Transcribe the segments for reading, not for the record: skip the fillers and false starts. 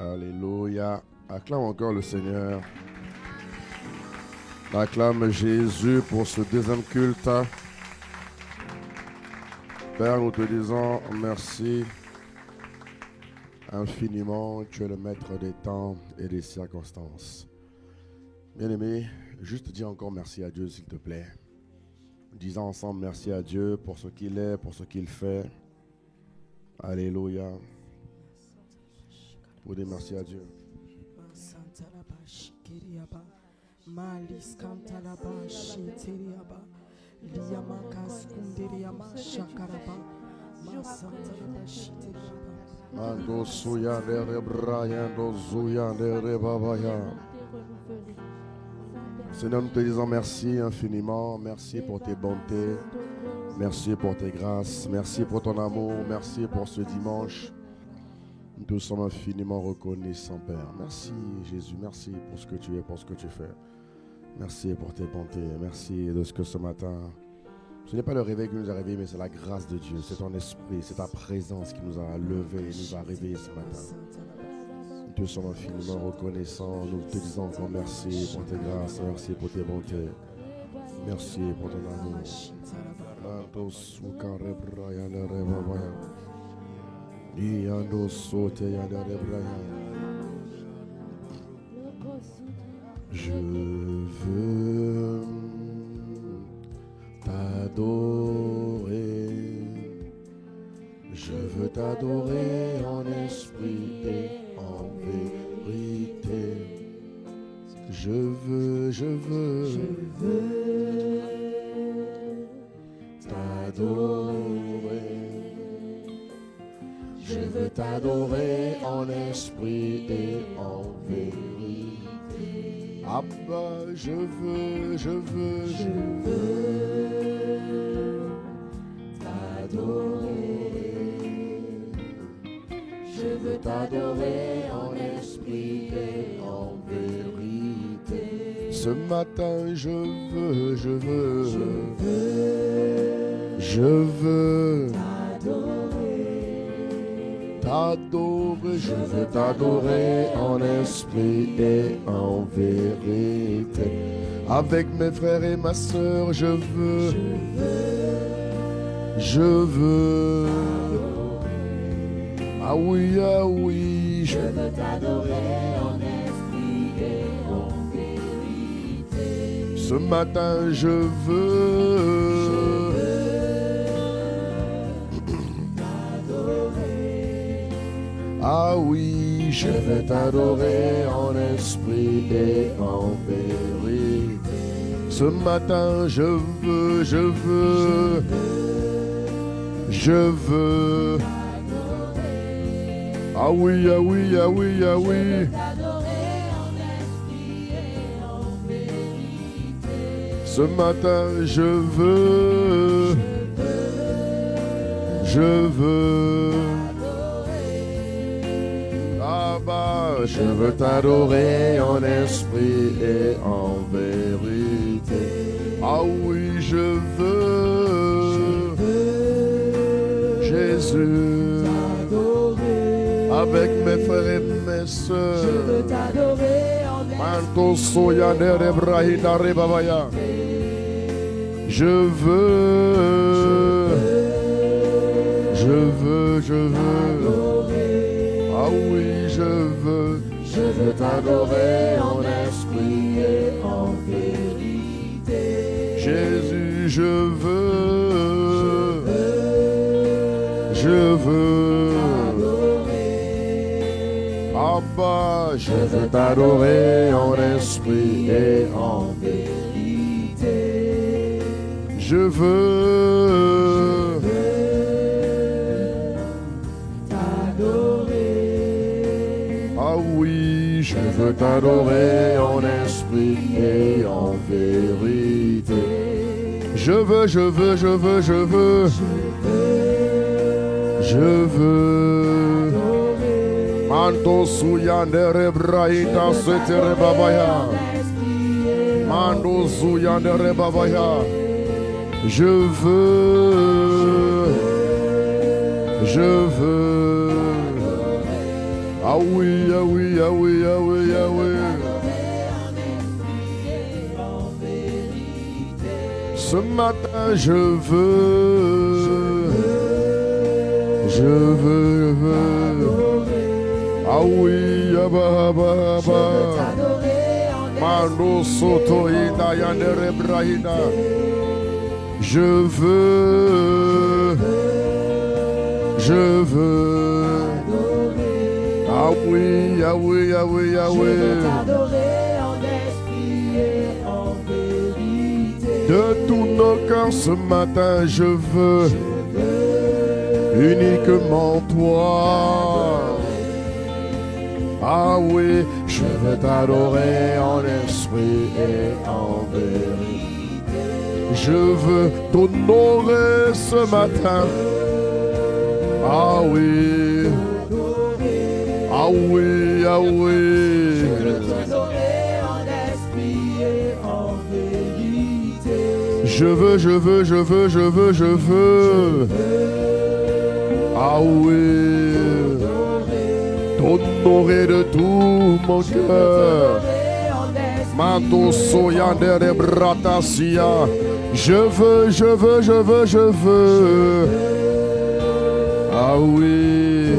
Alléluia. Acclame encore le Seigneur. Acclame Jésus pour ce deuxième culte. Père, nous te disons merci infiniment. Tu es le maître des temps et des circonstances. Bien-aimé, juste dis encore merci à Dieu, s'il te plaît. Disons ensemble merci à Dieu pour ce qu'il est, pour ce qu'il fait. Alléluia. Vous dites merci à Dieu. Seigneur, nous te disons merci infiniment. Merci pour tes bontés. Merci pour tes grâces. Merci pour ton amour. Merci pour ce dimanche. Nous sommes infiniment reconnaissants, Père. Merci, Jésus. Merci pour ce que tu es, pour ce que tu fais. Merci pour tes bontés. Merci de ce que ce matin, ce n'est pas le réveil qui nous a réveillés, mais c'est la grâce de Dieu. C'est ton esprit, c'est ta présence qui nous a levés, nous a réveillés ce matin. Nous sommes infiniment reconnaissants. Nous te disons encore merci pour tes grâces. Merci pour tes bontés. Merci pour ton amour. Je veux t'adorer. Je veux t'adorer en esprit et en vérité. Je veux t'adorer. Je veux t'adorer en esprit et en vérité. Abba, je veux t'adorer. Je veux t'adorer en esprit et en vérité. Ce matin, je veux t'adorer, je veux t'adorer en esprit et en vérité. Avec mes frères et ma soeur, je veux ah oui, je veux t'adorer en esprit et en vérité. Ce matin, je veux ah oui, je veux t'adorer en esprit et en vérité. Ce matin, je veux ah oui, je veux t'adorer en esprit et en vérité. Ce matin, je veux je veux t'adorer en esprit et en vérité. Ah oui, je veux Jésus t'adorer. Avec mes frères et mes sœurs, je veux t'adorer en esprit et en vérité. Je veux ah oui, je veux t'adorer en esprit et en vérité. Jésus, je veux Abba, je veux t'adorer en esprit et en vérité. Je veux je veux t'adorer en esprit et en vérité. Je veux Mando suyandere braita setere babaya. Mando suyandere babaya. Je veux Ah oui, ah oui, ah oui, ah oui, ah oui. Ce matin je veux. Ah oui, ah bah. Mano soto ida yandere brahida. Je veux. Ah oui, ah oui, ah oui, ah oui. De tout nos cœurs ce matin, je veux uniquement toi. Ah oui, je veux t'adorer en esprit et en vérité. Je veux t'honorer ce matin. Ah oui, ah oui, ah oui. Je veux t'honorer en esprit et en vérité. Je veux. Ah oui, t'honorer de tout mon cœur. Manto soyandere bratasia. Je veux. Ah oui,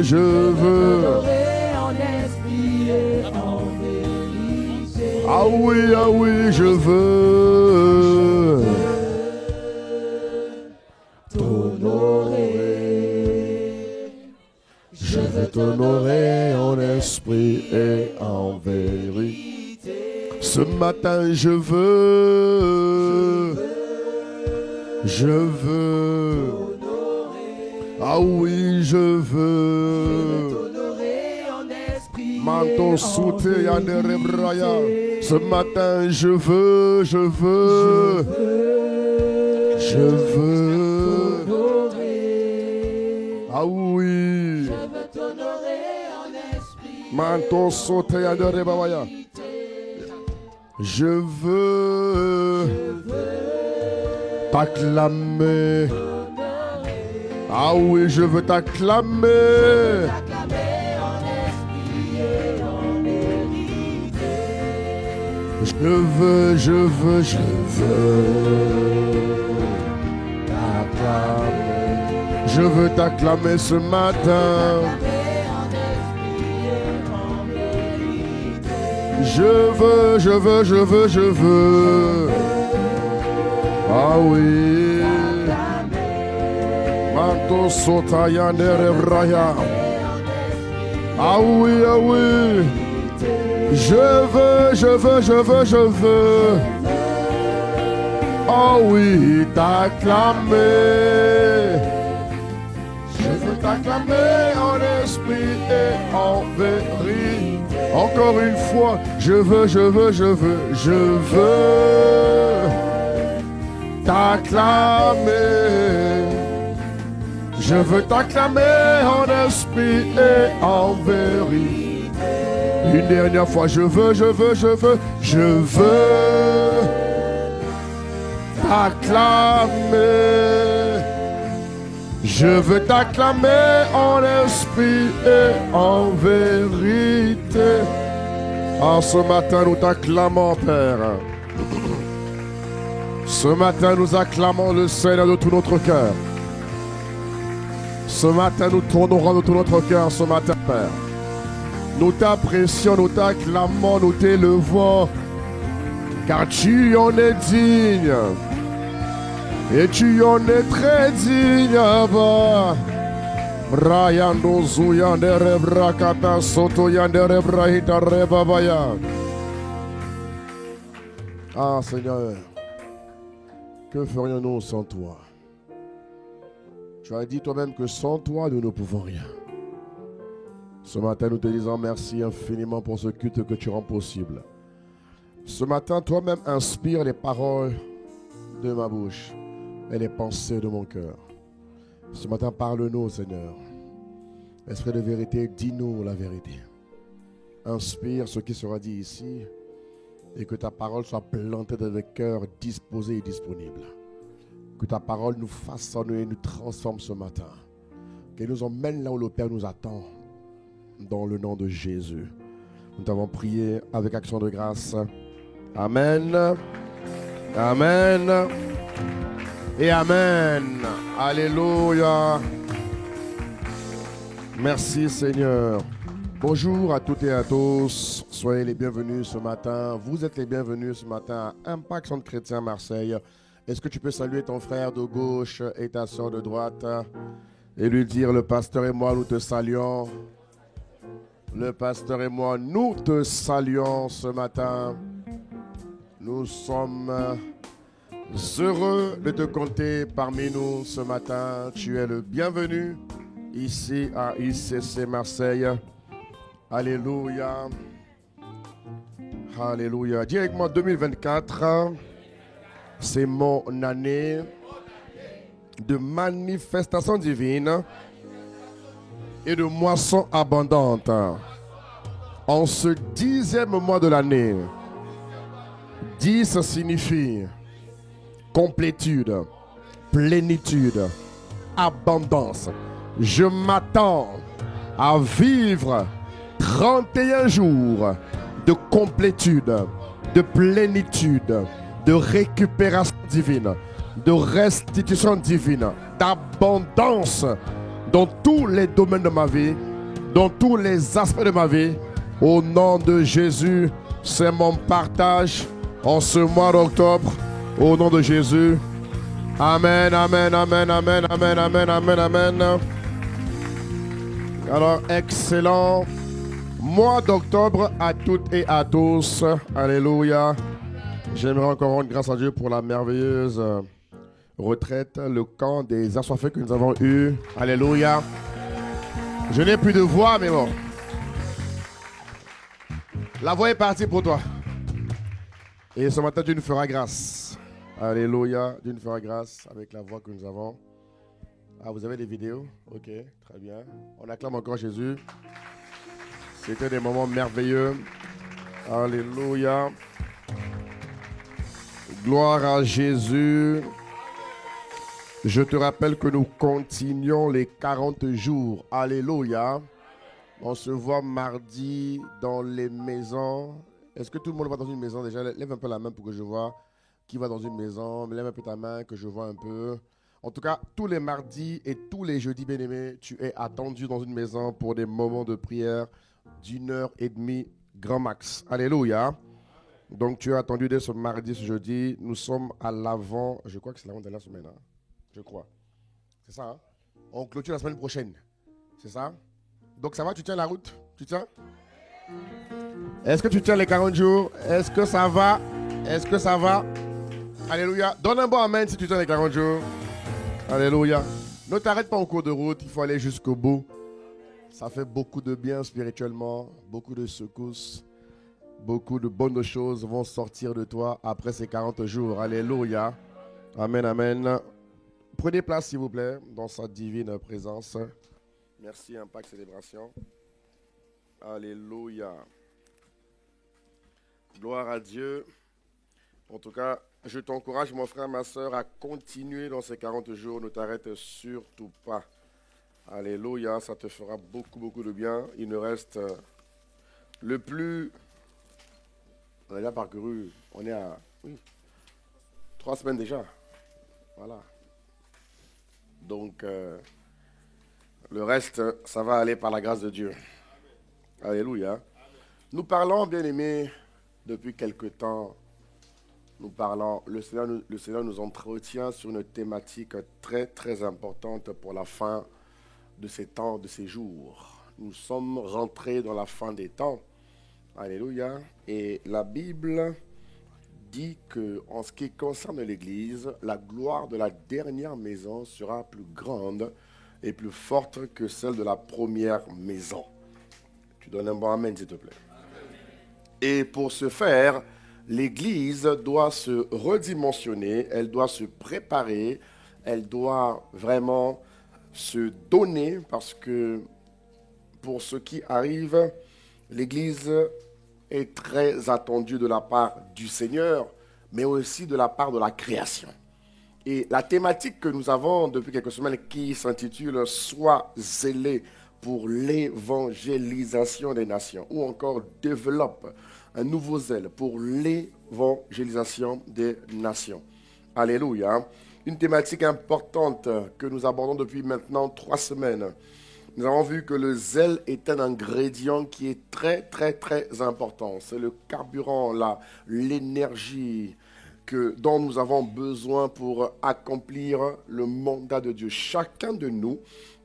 je veux. Ah oui, je veux t'honorer. Je veux t'honorer en esprit et en vérité. Ce matin, je veux. Ah oui, je veux. Manto soute yandere braya. Ce matin, je veux. Ah oui. Manto soute yandere braya. Je veux t'acclamer. Ah oui, je veux t'acclamer. Je veux t'acclamer. Je veux t'acclamer ce matin. Je veux. Ah oui. Manto sota yandere braya. Ah oui. Je veux. Oh oui, t'acclamer. Je veux t'acclamer en esprit et en vérité. Encore une fois, je veux t'acclamer. Je veux t'acclamer en esprit et en vérité. Une dernière fois, je veux t'acclamer. Je veux t'acclamer en esprit et en vérité. Ah, ce matin, nous t'acclamons, Père. Ce matin, nous acclamons le Seigneur de tout notre cœur. Ce matin, nous t'honorons de tout notre cœur, ce matin, Père. Nous t'apprécions, nous t'acclamons, nous t'élevons, car tu en es digne. Et tu en es très digne, Abba. Brayando zuyandere brakata soto yandere brahita rebabaya. Ah Seigneur, que ferions-nous sans toi? Tu as dit toi-même que sans toi, nous ne pouvons rien. Ce matin, nous te disons merci infiniment pour ce culte que tu rends possible. Ce matin, toi-même inspire les paroles de ma bouche et les pensées de mon cœur. Ce matin, parle-nous, Seigneur. Esprit de vérité, dis-nous la vérité. Inspire ce qui sera dit ici et que ta parole soit plantée dans le cœur disposé et disponible. Que ta parole nous façonne et nous transforme ce matin. qu'il nous emmène là où le Père nous attend, dans le nom de Jésus. Nous t'avons prié avec action de grâce. Amen. Amen. Et Amen. Alléluia. Merci Seigneur. Bonjour à toutes et à tous. Soyez les bienvenus ce matin. Vous êtes les bienvenus ce matin à Impact Centre Chrétien Marseille. Est-ce que tu peux saluer ton frère de gauche et ta soeur de droite et lui dire: le pasteur et moi, nous te saluons. Le pasteur et moi, nous te saluons ce matin. Nous sommes heureux de te compter parmi nous ce matin. Tu es le bienvenu ici à ICC Marseille. Alléluia. Alléluia. Dis avec moi, 2024, c'est mon année de manifestation divine et de moisson abondante. En ce 10e mois de l'année, 10 signifie complétude, plénitude, abondance. Je m'attends à vivre 31 jours de complétude, de plénitude, de récupération divine, de restitution divine, d'abondance dans tous les domaines de ma vie, dans tous les aspects de ma vie. Au nom de Jésus, c'est mon partage en ce mois d'octobre. Au nom de Jésus. Amen, amen, amen, amen, amen, amen, amen, amen. Alors, excellent mois d'octobre à toutes et à tous. Alléluia. J'aimerais encore rendre grâce à Dieu pour la merveilleuse retraite, le camp des assoiffés que nous avons eu. Alléluia. Je n'ai plus de voix, mais bon. La voix est partie pour toi. Et ce matin, Dieu nous fera grâce. Alléluia. Dieu nous fera grâce avec la voix que nous avons. Ah, vous avez des vidéos? Ok, très bien. On acclame encore Jésus. C'était des moments merveilleux. Alléluia. Gloire à Jésus. Je te rappelle que nous continuons les 40 jours. Alléluia. On se voit mardi dans les maisons. Est-ce que tout le monde va dans une maison déjà? Lève un peu la main pour que je vois qui va dans une maison. Lève un peu ta main que je vois un peu. En tout cas, tous les mardis et tous les jeudis, bien-aimés, tu es attendu dans une maison pour des moments de prière d'1h30 grand max. Alléluia. Donc, tu es attendu dès ce mardi, ce jeudi. Nous sommes à l'avant. Je crois que c'est l'avant de la semaine. Hein? Je crois. C'est ça. Hein? On clôture la semaine prochaine. C'est ça? Donc, ça va? Tu tiens la route? Tu tiens? Est-ce que tu tiens les 40 jours? Est-ce que ça va? Est-ce que ça va? Alléluia. Donne un bon amen si tu tiens les 40 jours. Alléluia. Ne t'arrête pas en cours de route. Il faut aller jusqu'au bout. Ça fait beaucoup de bien spirituellement. Beaucoup de secousses. Beaucoup de bonnes choses vont sortir de toi après ces 40 jours. Alléluia. Amen, amen. Prenez place, s'il vous plaît, dans sa divine présence. Merci, Impact Célébration. Alléluia. Gloire à Dieu. En tout cas, je t'encourage, mon frère, ma soeur, à continuer dans ces 40 jours. Ne t'arrête surtout pas. Alléluia. Ça te fera beaucoup, beaucoup de bien. Il nous reste le plus... On a déjà parcouru, on est à 3 semaines déjà. Voilà. Donc, le reste, ça va aller par la grâce de Dieu. Alléluia. Nous parlons, bien-aimés, depuis quelque temps, le Seigneur nous entretient sur une thématique très, très importante pour la fin de ces temps, de ces jours. Nous sommes rentrés dans la fin des temps. Alléluia. Et la Bible dit qu'en ce qui concerne l'Église, la gloire de la dernière maison sera plus grande et plus forte que celle de la première maison. Tu donnes un bon amen, s'il te plaît. Et pour ce faire, l'Église doit se redimensionner, elle doit se préparer, elle doit vraiment se donner parce que pour ce qui arrive, l'Église est très attendue de la part du Seigneur, mais aussi de la part de la création. Et la thématique que nous avons depuis quelques semaines qui s'intitule « Sois zélé pour l'évangélisation des nations » ou encore « Développe un nouveau zèle pour l'évangélisation des nations ». Alléluia. Une thématique importante que nous abordons depuis maintenant 3 semaines. Nous avons vu que le zèle est un ingrédient qui est très, très, très important. C'est le carburant, l'énergie dont nous avons besoin pour accomplir le mandat de Dieu. Chacun de nous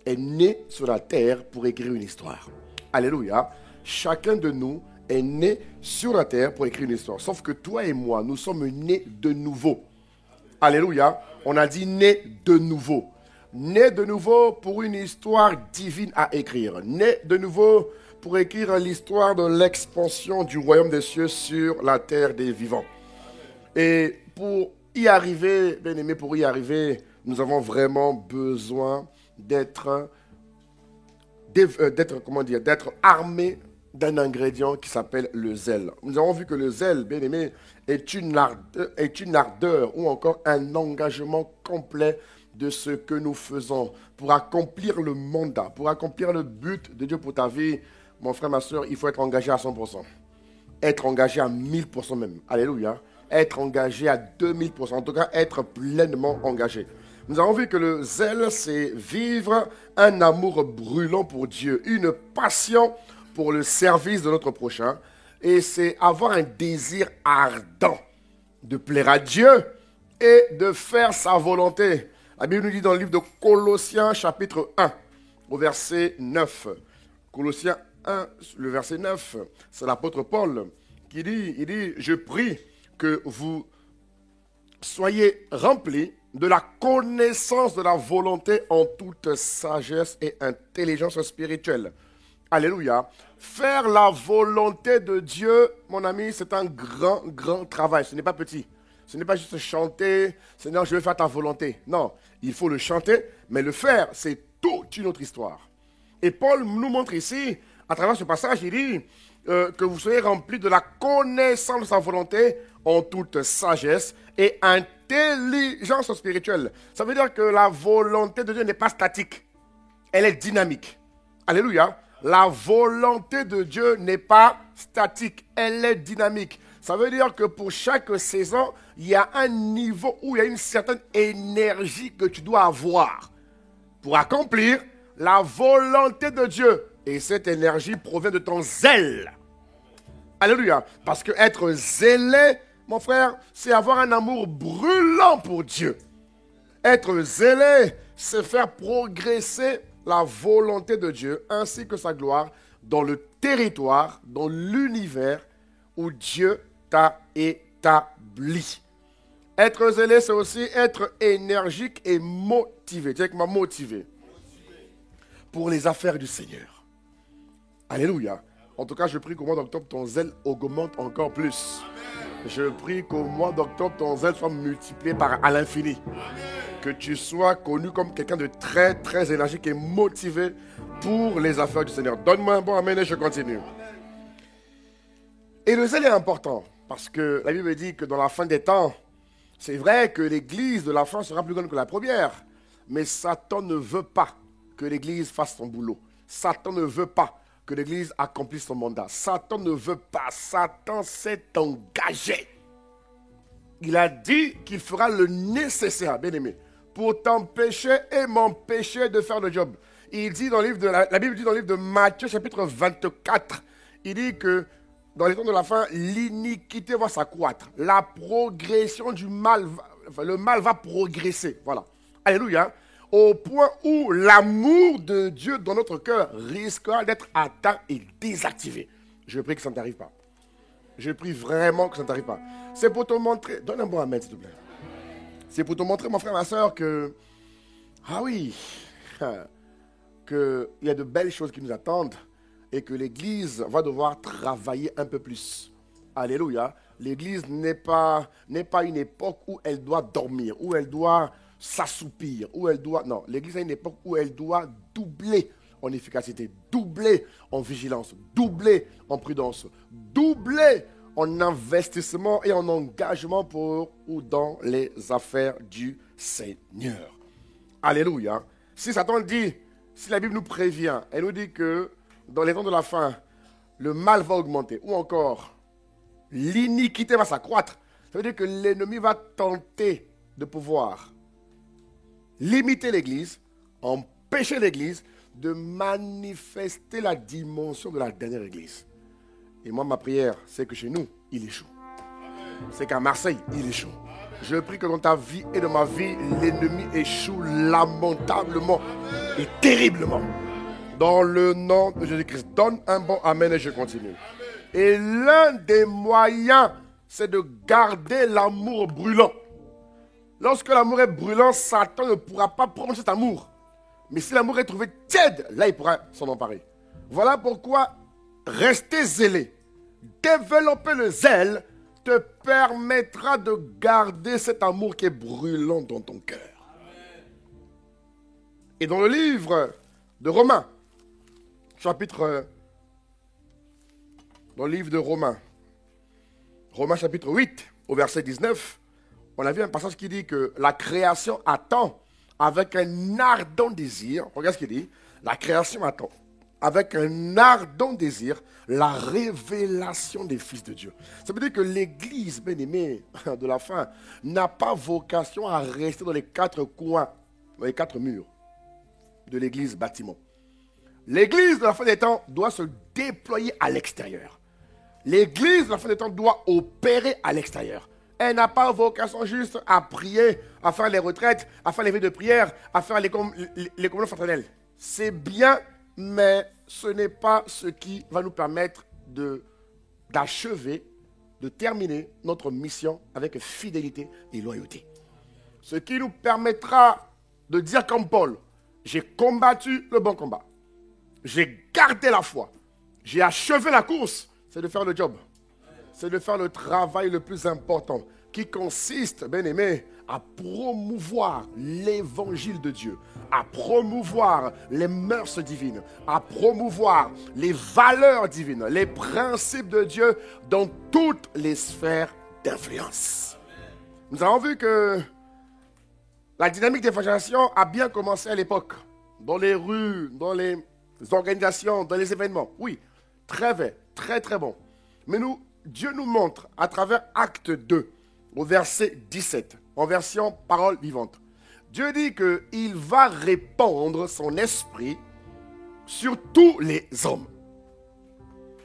est né sur la terre pour écrire une histoire. Alléluia. Chacun de nous est né sur la terre pour écrire une histoire. Sauf que toi et moi, nous sommes nés de nouveau. Alléluia. On a dit né de nouveau. Né de nouveau pour une histoire divine à écrire. Né de nouveau pour écrire l'histoire de l'expansion du royaume des cieux sur la terre des vivants. Et pour y arriver, bien aimé, pour y arriver, nous avons vraiment besoin d'être armés d'un ingrédient qui s'appelle le zèle. Nous avons vu que le zèle, bien aimé, est une ardeur ou encore un engagement complet de ce que nous faisons pour accomplir le mandat, pour accomplir le but de Dieu pour ta vie. Mon frère, ma soeur, il faut être engagé à 100%. Être engagé à 1000% même. Alléluia. Être engagé à 2000%. En tout cas, être pleinement engagé. Nous avons vu que le zèle, c'est vivre un amour brûlant pour Dieu, une passion pour le service de notre prochain. Et c'est avoir un désir ardent de plaire à Dieu et de faire sa volonté. La Bible nous dit dans le livre de Colossiens, chapitre 1, au verset 9. Colossiens 1, le verset 9, c'est l'apôtre Paul qui dit, je prie que vous soyez remplis de la connaissance de la volonté en toute sagesse et intelligence spirituelle. Alléluia. Faire la volonté de Dieu, mon ami, c'est un grand, grand travail. Ce n'est pas petit. Ce n'est pas juste chanter, Seigneur, je vais faire ta volonté. Non, il faut le chanter, mais le faire, c'est toute une autre histoire. Et Paul nous montre ici, à travers ce passage, il dit que vous soyez remplis de la connaissance de sa volonté en toute sagesse et intelligence spirituelle. Ça veut dire que la volonté de Dieu n'est pas statique, elle est dynamique. Alléluia. La volonté de Dieu n'est pas statique, elle est dynamique. Ça veut dire que pour chaque saison, il y a un niveau où il y a une certaine énergie que tu dois avoir pour accomplir la volonté de Dieu. Et cette énergie provient de ton zèle. Alléluia. Parce que être zélé, mon frère, c'est avoir un amour brûlant pour Dieu. Être zélé, c'est faire progresser la volonté de Dieu ainsi que sa gloire dans le territoire, dans l'univers où Dieu t'a établi. Être zélé, c'est aussi être énergique et motivé. Dis avec moi, motivé. Pour les affaires du Seigneur. Alléluia. En tout cas, je prie qu'au mois d'octobre, ton zèle augmente encore plus. Je prie qu'au mois d'octobre, ton zèle soit multiplié à l'infini. Que tu sois connu comme quelqu'un de très, très énergique et motivé pour les affaires du Seigneur. Donne-moi un bon amen et je continue. Et le zèle est important parce que la Bible dit que dans la fin des temps, c'est vrai que l'église de la fin sera plus grande que la première, mais Satan ne veut pas que l'église fasse son boulot. Satan ne veut pas que l'église accomplisse son mandat. Satan ne veut pas. Satan s'est engagé. Il a dit qu'il fera le nécessaire, bien aimé, pour t'empêcher et m'empêcher de faire le job. Il dit dans le livre la Bible dit dans le livre de Matthieu, chapitre 24, il dit que dans les temps de la fin, l'iniquité va s'accroître. La progression du mal, le mal va progresser. Voilà. Alléluia. Au point où l'amour de Dieu dans notre cœur risquera d'être atteint et désactivé. Je prie que ça ne t'arrive pas. Je prie vraiment que ça ne t'arrive pas. C'est pour te montrer, donne un bon amen s'il te plaît. C'est pour te montrer, mon frère, ma soeur, que, ah oui, qu'il y a de belles choses qui nous attendent et que l'Église va devoir travailler un peu plus. Alléluia. L'Église n'est pas une époque où elle doit dormir, où elle doit s'assoupir, où elle doit... Non, l'Église a une époque où elle doit doubler en efficacité, doubler en vigilance, doubler en prudence, doubler en investissement et en engagement pour ou dans les affaires du Seigneur. Alléluia. Si Satan dit, si la Bible nous prévient, elle nous dit que dans les temps de la fin, le mal va augmenter, ou encore l'iniquité va s'accroître, ça veut dire que l'ennemi va tenter de pouvoir limiter l'Église, empêcher l'Église de manifester la dimension de la dernière Église. Et moi, ma prière, c'est que chez nous, il échoue. C'est qu'à Marseille, il échoue. Je prie que dans ta vie et dans ma vie, l'ennemi échoue lamentablement et terriblement. Dans le nom de Jésus-Christ. Donne un bon amen et je continue. Et l'un des moyens, c'est de garder l'amour brûlant. Lorsque l'amour est brûlant, Satan ne pourra pas prendre cet amour. Mais si l'amour est trouvé tiède, là, il pourra s'en emparer. Voilà pourquoi rester zélé, développer le zèle, te permettra de garder cet amour qui est brûlant dans ton cœur. Et dans le livre de Romains, dans le livre de Romains chapitre 8, au verset 19, on a vu un passage qui dit que la création attend avec un ardent désir, regarde ce qu'il dit, la création attend avec un ardent désir la révélation des fils de Dieu. Ça veut dire que l'Église, bien-aimée de la fin, n'a pas vocation à rester dans les quatre coins, dans les quatre murs de l'Église bâtiment. L'Église de la fin des temps doit se déployer à l'extérieur. L'Église de la fin des temps doit opérer à l'extérieur. Elle n'a pas vocation juste à prier, à faire les retraites, à faire les veilles de prière, à faire les communions fraternelles. C'est bien, mais ce n'est pas ce qui va nous permettre d'achever, de terminer notre mission avec fidélité et loyauté. Ce qui nous permettra de dire comme Paul, j'ai combattu le bon combat, j'ai gardé la foi, j'ai achevé la course, c'est de faire le job. C'est de faire le travail le plus important qui consiste, bien aimé, à promouvoir l'évangile de Dieu, à promouvoir les mœurs divines, à promouvoir les valeurs divines, les principes de Dieu dans toutes les sphères d'influence. Nous avons vu que la dynamique d'évangélisation a bien commencé à l'époque, dans les rues, dans les organisations, dans les événements. Oui, très vrai, très très bon. Mais Dieu nous montre à travers Acte 2, au verset 17, en version parole vivante. Dieu dit qu'il va répandre son esprit sur tous les hommes.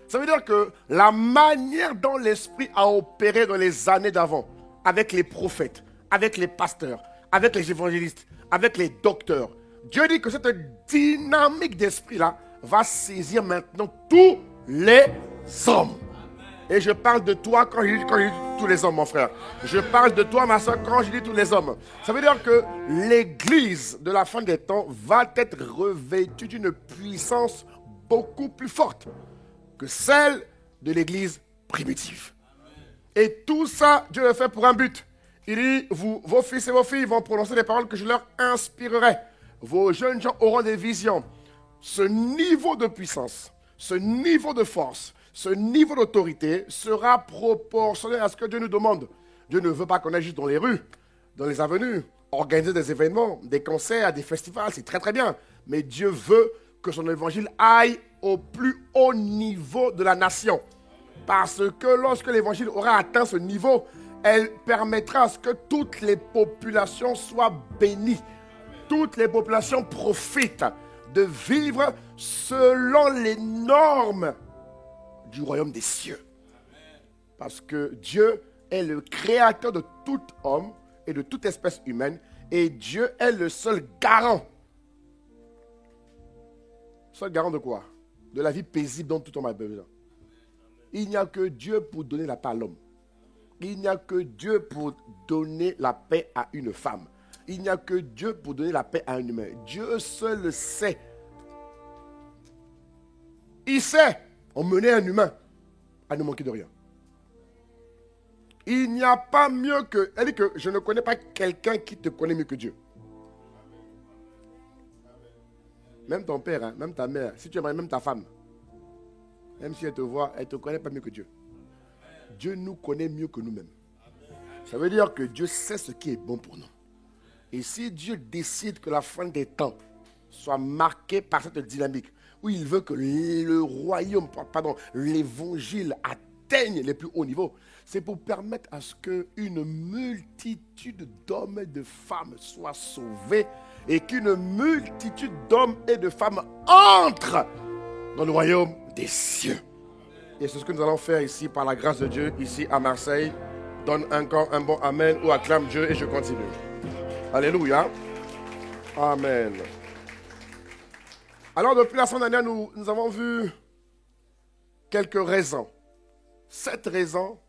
Ça veut dire que la manière dont l'esprit a opéré dans les années d'avant, avec les prophètes, avec les pasteurs, avec les évangélistes, avec les docteurs, Dieu dit que cette dynamique d'esprit-là va saisir maintenant tous les hommes. Et je parle de toi quand je dis tous les hommes, mon frère. Je parle de toi, ma soeur, quand je dis tous les hommes. Ça veut dire que l'Église de la fin des temps va être revêtue d'une puissance beaucoup plus forte que celle de l'Église primitive. Et tout ça, Dieu le fait pour un but. Il dit, vos fils et vos filles vont prononcer les paroles que je leur inspirerai. Vos jeunes gens auront des visions. Ce niveau de puissance, ce niveau de force, ce niveau d'autorité sera proportionnel à ce que Dieu nous demande. Dieu ne veut pas qu'on aille juste dans les rues, dans les avenues, organiser des événements, des concerts, des festivals, c'est très très bien. Mais Dieu veut que son évangile aille au plus haut niveau de la nation. Parce que lorsque l'évangile aura atteint ce niveau, elle permettra à ce que toutes les populations soient bénies. Toutes les populations profitent de vivre selon les normes du royaume des cieux. Parce que Dieu est le créateur de tout homme et de toute espèce humaine. Et Dieu est le seul garant. Seul garant de quoi? De la vie paisible dont tout homme a besoin. Il n'y a que Dieu pour donner la paix à l'homme. Il n'y a que Dieu pour donner la paix à une femme. Il n'y a que Dieu pour donner la paix à un humain. Dieu seul sait. Il sait emmener un humain à ne manquer de rien. Il n'y a pas mieux que... Elle dit que je ne connais pas quelqu'un qui te connaît mieux que Dieu. Même ton père, hein, même ta mère, si tu aimerais même ta femme, même si elle te voit, elle ne te connaît pas mieux que Dieu. Dieu nous connaît mieux que nous-mêmes. Ça veut dire que Dieu sait ce qui est bon pour nous. Et si Dieu décide que la fin des temps soit marquée par cette dynamique, où il veut que le royaume, l'évangile atteigne les plus hauts niveaux, c'est pour permettre à ce qu'une multitude d'hommes et de femmes soient sauvés et qu'une multitude d'hommes et de femmes entrent dans le royaume des cieux. Et c'est ce que nous allons faire ici par la grâce de Dieu, ici à Marseille. Donne encore un bon amen ou acclame Dieu et je continue. Alléluia. Amen. Alors depuis la semaine dernière, nous avons vu quelques raisons. 7 raisons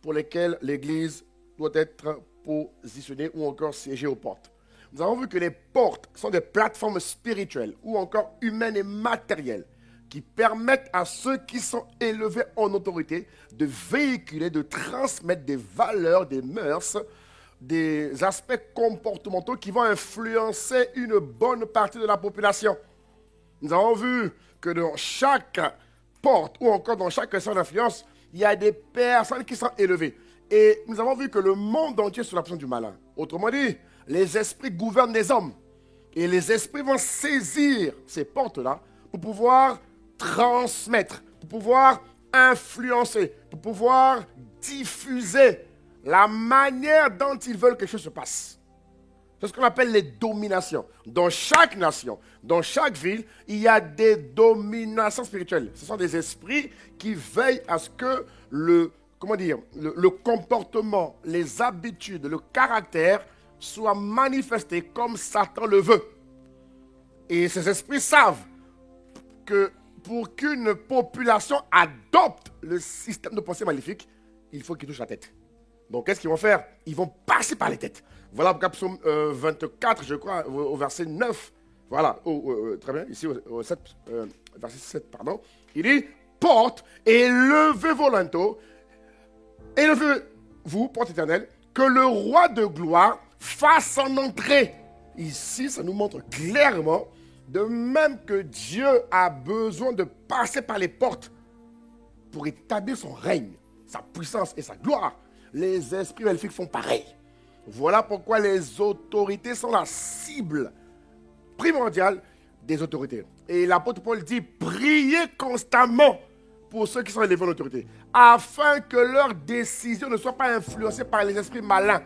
pour lesquelles l'Église doit être positionnée ou encore siéger aux portes. Nous avons vu que les portes sont des plateformes spirituelles ou encore humaines et matérielles qui permettent à ceux qui sont élevés en autorité de véhiculer, de transmettre des valeurs, des mœurs, des aspects comportementaux qui vont influencer une bonne partie de la population. Nous avons vu que dans chaque porte ou encore dans chaque sphère d'influence, il y a des personnes qui sont élevées. Et nous avons vu que le monde entier est sous la pression du malin. Autrement dit, les esprits gouvernent les hommes. Et les esprits vont saisir ces portes-là pour pouvoir transmettre, pour pouvoir influencer, pour pouvoir diffuser la manière dont ils veulent que quelque chose se passe. C'est ce qu'on appelle les dominations. Dans chaque nation, dans chaque ville, il y a des dominations spirituelles. Ce sont des esprits qui veillent à ce que le comportement, les habitudes, le caractère soient manifestés comme Satan le veut. Et ces esprits savent que pour qu'une population adopte le système de pensée maléfique, il faut qu'ils touchent la tête. Donc, qu'est-ce qu'ils vont faire? Ils vont passer par les têtes. Voilà, psaume 24, je crois, au verset 9. Voilà, très bien, ici, au 7, verset 7, pardon. Il dit, porte et levez vos linteaux, élevez-vous, porte éternelle, que le roi de gloire fasse son entrée. Ici, ça nous montre clairement, de même que Dieu a besoin de passer par les portes pour établir son règne, sa puissance et sa gloire, les esprits maléfiques font pareil. Voilà pourquoi les autorités sont la cible primordiale des autorités. Et l'apôtre Paul dit, priez constamment pour ceux qui sont élevés en autorité, afin que leurs décisions ne soient pas influencées par les esprits malins,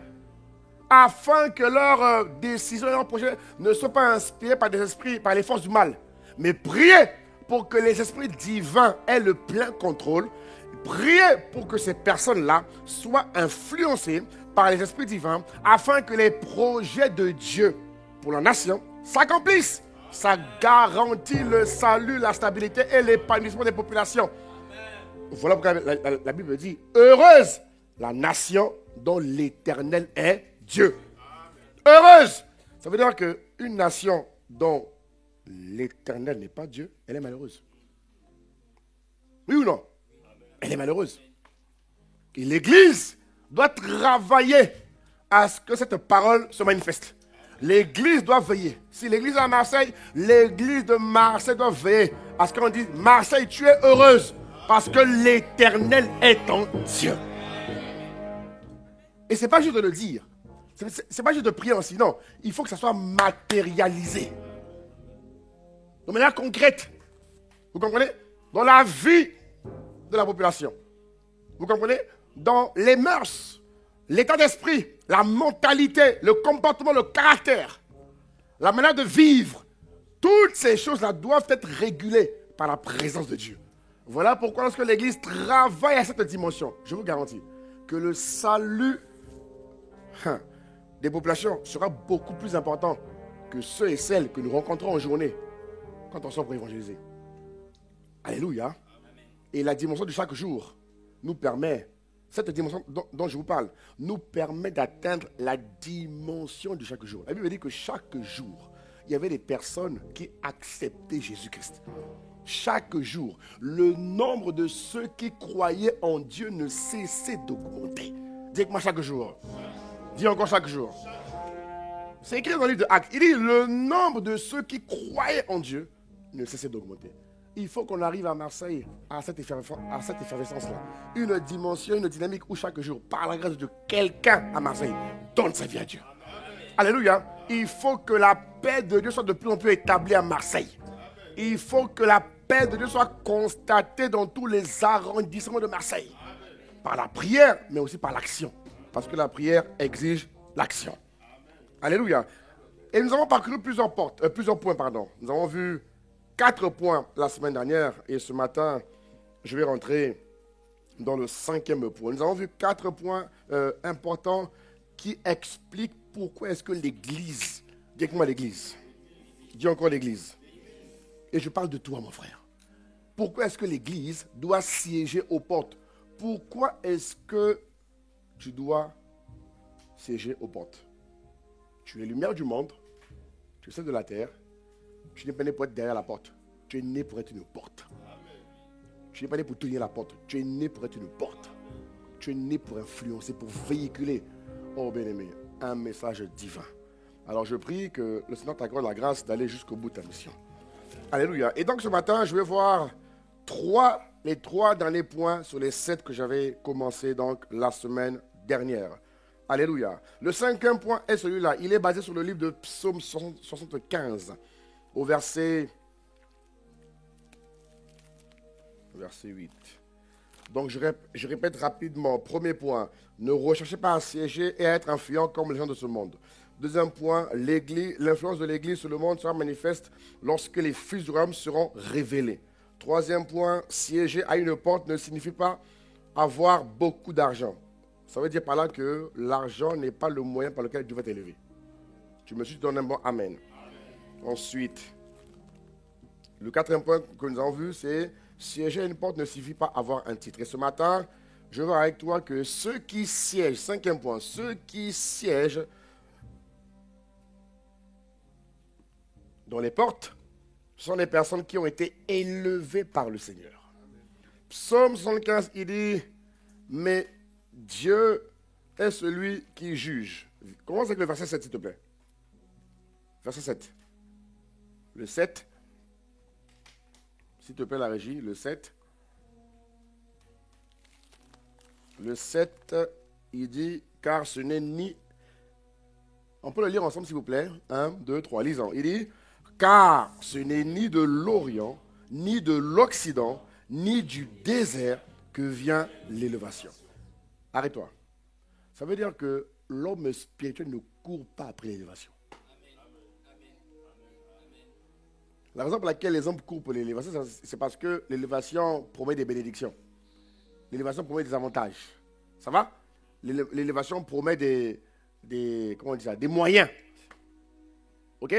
afin que leurs décisions et leurs projets ne soient pas inspirés par des esprits, par les forces du mal. Mais priez pour que les esprits divins aient le plein contrôle. Priez pour que ces personnes-là soient influencées par les esprits divins, afin que les projets de Dieu pour la nation s'accomplissent. Ça garantit le salut, la stabilité et l'épanouissement des populations. Voilà pourquoi la Bible dit, heureuse la nation dont l'Éternel est Dieu. Heureuse. Ça veut dire qu'une nation dont l'Éternel n'est pas Dieu, elle est malheureuse. Oui ou non? Elle est malheureuse. Et l'Église doit travailler à ce que cette parole se manifeste. L'Église doit veiller. Si l'Église est à Marseille, l'Église de Marseille doit veiller à ce qu'on dise, Marseille, tu es heureuse parce que l'Éternel est ton Dieu. Et ce n'est pas juste de le dire. Ce n'est pas juste de prier ainsi. Non, il faut que ça soit matérialisé. De manière concrète. Vous comprenez? Dans la vie de la population. Vous comprenez? Dans les mœurs, l'état d'esprit, la mentalité, le comportement, le caractère, la manière de vivre. Toutes ces choses-là doivent être régulées par la présence de Dieu. Voilà pourquoi lorsque l'Église travaille à cette dimension, je vous garantis que le salut des populations sera beaucoup plus important que ceux et celles que nous rencontrons en journée quand on sort pour évangéliser. Alléluia. Et la dimension de chaque jour nous permet, cette dimension dont je vous parle, nous permet d'atteindre la dimension de chaque jour. La Bible dit que chaque jour, il y avait des personnes qui acceptaient Jésus-Christ. Chaque jour, le nombre de ceux qui croyaient en Dieu ne cessait d'augmenter. Dis-moi chaque jour. Dis encore chaque jour. C'est écrit dans le livre de Actes. Il dit le nombre de ceux qui croyaient en Dieu ne cessait d'augmenter. Il faut qu'on arrive à Marseille, à cette effervescence-là. Une dimension, une dynamique où chaque jour, par la grâce de Dieu, quelqu'un à Marseille donne sa vie à Dieu. Alléluia. Il faut que la paix de Dieu soit de plus en plus établie à Marseille. Il faut que la paix de Dieu soit constatée dans tous les arrondissements de Marseille. Par la prière, mais aussi par l'action. Parce que la prière exige l'action. Alléluia. Et nous avons parcouru plusieurs points. Nous avons vu 4 points la semaine dernière. Et ce matin, je vais rentrer dans le 5e point. Nous avons vu 4 points importants qui expliquent pourquoi est-ce que l'Église, dis moi l'Église, dis encore l'Église. Et je parle de toi, mon frère. Pourquoi est-ce que l'Église doit siéger aux portes? Pourquoi est-ce que tu dois siéger aux portes? Tu es lumière du monde, tu es celle de la terre, tu n'es pas né pour être derrière la porte, tu es né pour être une porte. Tu n'es pas né pour tenir la porte, tu es né pour être une porte. Tu es né pour influencer, pour véhiculer, oh bien-aimé, un message divin. Alors je prie que le Seigneur t'accorde la grâce d'aller jusqu'au bout de ta mission. Alléluia. Et donc ce matin, je vais voir les 3 derniers points sur les 7 que j'avais commencé donc la semaine dernière. Alléluia. Le 5e point est celui-là. Il est basé sur le livre de Psaume 75, au verset 8. Donc je répète rapidement. Premier point, ne recherchez pas à siéger et à être influent comme les gens de ce monde. Deuxième point, l'influence de l'Église sur le monde sera manifeste lorsque les fils du royaume seront révélés. Troisième point, siéger à une porte ne signifie pas avoir beaucoup d'argent. Ça veut dire par là que l'argent n'est pas le moyen par lequel Dieu va t'élever. Tu me suis donné un bon amen. Ensuite, le 4e point que nous avons vu, c'est siéger à une porte ne suffit pas avoir un titre. Et ce matin, je veux voir avec toi que ceux qui siègent, 5e point, ceux qui siègent dans les portes, ce sont des personnes qui ont été élevées par le Seigneur. Psaume 75, il dit, mais Dieu est celui qui juge. Commence avec le verset 7, s'il te plaît. Verset 7. Le 7. S'il te plaît, la régie, le 7. Le 7, il dit, car ce n'est ni... On peut le lire ensemble, s'il vous plaît. 1, 2, 3, lisons. Il dit, car ce n'est ni de l'Orient, ni de l'Occident, ni du désert que vient l'élévation. Arrête-toi. Ça veut dire que l'homme spirituel ne court pas après l'élévation. La raison pour laquelle les hommes courent pour l'élévation, c'est parce que l'élévation promet des bénédictions. L'élévation promet des avantages. Ça va? L'élévation promet des moyens. Ok?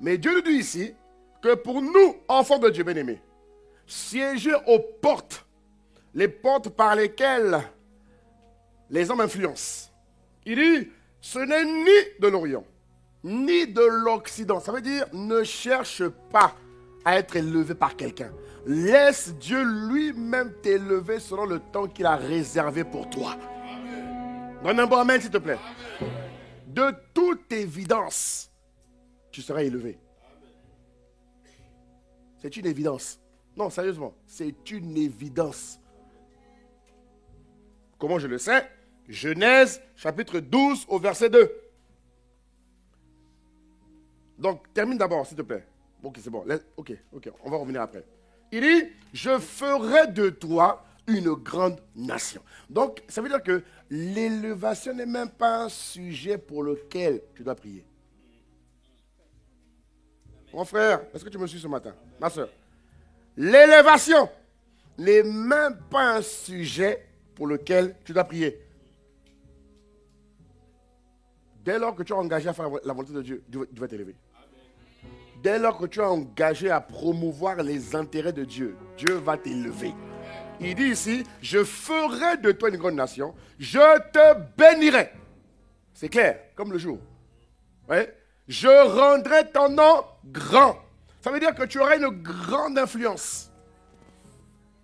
Mais Dieu nous dit ici que pour nous, enfants de Dieu bien-aimés, siéger aux portes, les portes par lesquelles les hommes influencent. Il dit, ce n'est ni de l'Orient, ni de l'Occident. Ça veut dire, ne cherche pas à être élevé par quelqu'un. Laisse Dieu lui-même t'élever selon le temps qu'il a réservé pour toi. Donne un bon amen, s'il te plaît. De toute évidence, tu seras élevé. C'est une évidence. Non, sérieusement, c'est une évidence. Comment je le sais? Genèse, chapitre 12, au verset 2. Donc, termine d'abord, s'il te plaît. Ok, c'est bon. Ok, on va revenir après. Il dit, je ferai de toi une grande nation. Donc, ça veut dire que l'élévation n'est même pas un sujet pour lequel tu dois prier. Mon frère, est-ce que tu me suis ce matin? Ma soeur, l'élévation n'est même pas un sujet pour lequel tu dois prier. Dès lors que tu es engagé à faire la volonté de Dieu, Dieu va t'élever. Dès lors que tu es engagé à promouvoir les intérêts de Dieu, Dieu va t'élever. Il dit ici, je ferai de toi une grande nation, je te bénirai. C'est clair, comme le jour. Ouais. Je rendrai ton nom grand. Ça veut dire que tu auras une grande influence.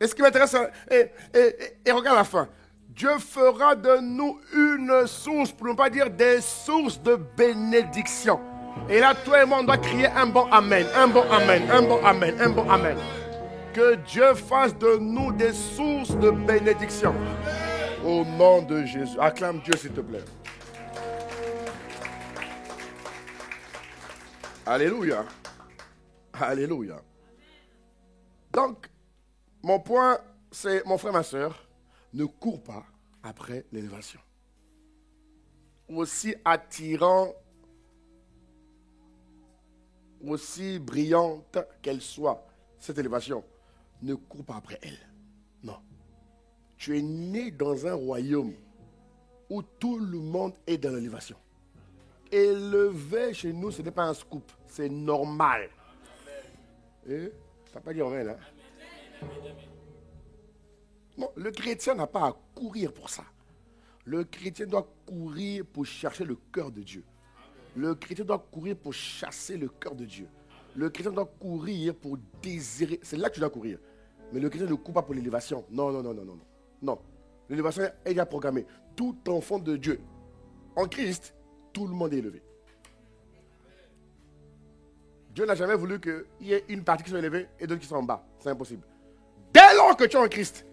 Et ce qui m'intéresse, et regarde la fin. Dieu fera de nous une source, pour ne pas dire des sources de bénédiction. Et là, toi et moi, on doit crier un bon amen, un bon amen, un bon amen, un bon amen. Que Dieu fasse de nous des sources de bénédiction. Au nom de Jésus. Acclame Dieu, s'il te plaît. Alléluia. Alléluia. Donc, mon point, c'est, mon frère, ma soeur, ne cours pas après l'élévation. Aussi attirant, aussi brillante qu'elle soit, cette élévation, ne cours pas après elle. Non. Tu es né dans un royaume où tout le monde est dans l'élévation. Élevé chez nous, ce n'est pas un scoop, c'est normal. Et ça ne pas dire rien, là. Non, le chrétien n'a pas à courir pour ça. Le chrétien doit courir pour chercher le cœur de Dieu. Le chrétien doit courir pour chasser le cœur de Dieu. Le chrétien doit courir pour désirer. C'est là que tu dois courir. Mais le chrétien ne court pas pour l'élévation. Non, non, non, non, non. Non. L'élévation est déjà programmée. Tout enfant de Dieu, en Christ, tout le monde est élevé. Dieu n'a jamais voulu qu'il y ait une partie qui soit élevée et d'autres qui sont en bas. C'est impossible. Dès lors que tu es en Christ,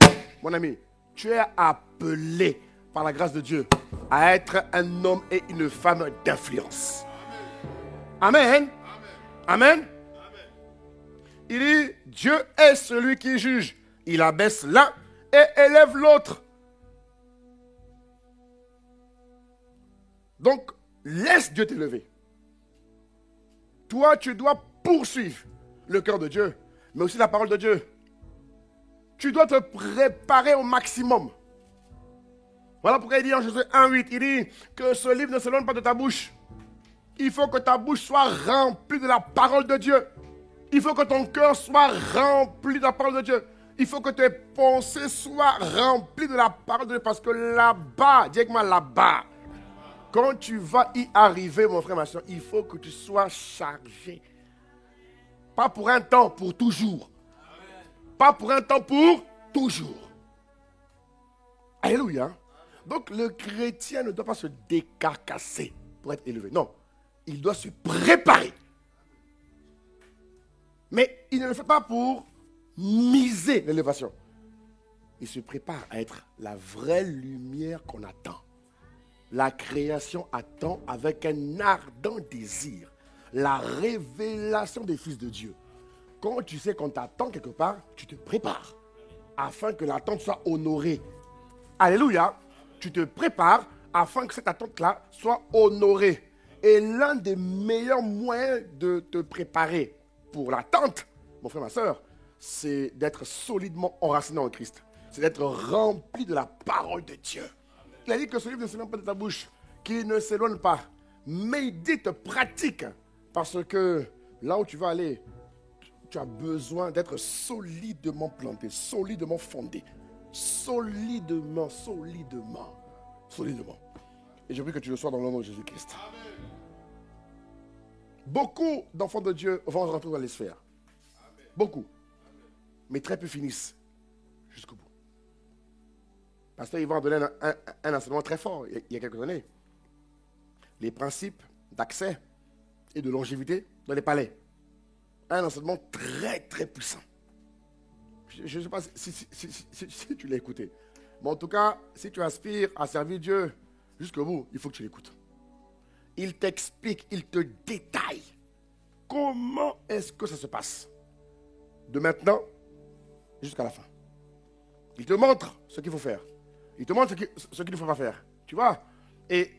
mon ami, tu es appelé par la grâce de Dieu à être un homme et une femme d'influence. Amen. Amen. Il dit, Dieu est celui qui juge. Il abaisse l'un et élève l'autre. Donc, laisse Dieu t'élever. Toi, tu dois poursuivre le cœur de Dieu, mais aussi la parole de Dieu. Tu dois te préparer au maximum. Voilà pourquoi il dit en Jésus 1:8, il dit que ce livre ne s'éloigne pas de ta bouche. Il faut que ta bouche soit remplie de la parole de Dieu. Il faut que ton cœur soit rempli de la parole de Dieu. Il faut que tes pensées soient remplies de la parole de Dieu. Parce que là-bas, dis avec moi là-bas, quand tu vas y arriver, mon frère, ma soeur, il faut que tu sois chargé. Pas pour un temps, pour toujours. Pas pour un temps, pour toujours. Alléluia. Donc le chrétien ne doit pas se décarcasser pour être élevé. Non, il doit se préparer. Mais il ne le fait pas pour miser l'élévation. Il se prépare à être la vraie lumière qu'on attend. La création attend avec un ardent désir la révélation des fils de Dieu. Quand tu sais qu'on t'attend quelque part, tu te prépares afin que l'attente soit honorée. Alléluia. Tu te prépares afin que cette attente-là soit honorée. Et l'un des meilleurs moyens de te préparer pour l'attente, mon frère, ma soeur, c'est d'être solidement enraciné en Christ. C'est d'être rempli de la parole de Dieu. Il a dit que ce livre ne s'éloigne pas de ta bouche, qu'il ne s'éloigne pas. Médite, pratique, parce que là où tu vas aller, tu as besoin d'être solidement planté, solidement fondé. Solidement. Et je prie que tu le sois dans le nom de Jésus-Christ. Beaucoup d'enfants de Dieu vont rentrer dans les sphères. Beaucoup. Mais très peu finissent jusqu'au bout. Pasteur, il va en donner un enseignement très fort il y a quelques années. Les principes d'accès et de longévité dans les palais. Un enseignement très, très puissant. Je ne sais pas si tu l'as écouté. Mais en tout cas, si tu aspires à servir Dieu jusqu'au bout, il faut que tu l'écoutes. Il t'explique, il te détaille comment est-ce que ça se passe. De maintenant jusqu'à la fin. Il te montre ce qu'il faut faire. Il te montre ce qu'il ne faut pas faire. Tu vois? Et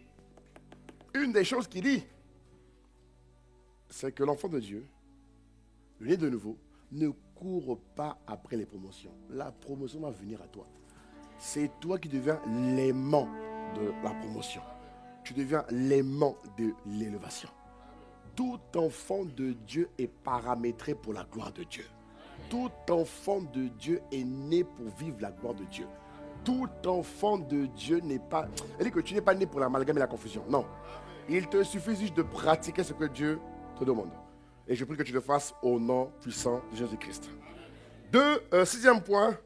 une des choses qu'il dit, c'est que l'enfant de Dieu, le né de nouveau, ne court pas après les promotions. La promotion va venir à toi. C'est toi qui deviens l'aimant de la promotion. Tu deviens l'aimant de l'élévation. Tout enfant de Dieu est paramétré pour la gloire de Dieu. Tout enfant de Dieu est né pour vivre la gloire de Dieu. Tout enfant de Dieu n'est pas... Elle dit que tu n'es pas né pour l'amalgame et la confusion. Non. Il te suffit juste de pratiquer ce que Dieu te demande. Et je prie que tu le fasses au nom puissant de Jésus-Christ. Sixième point.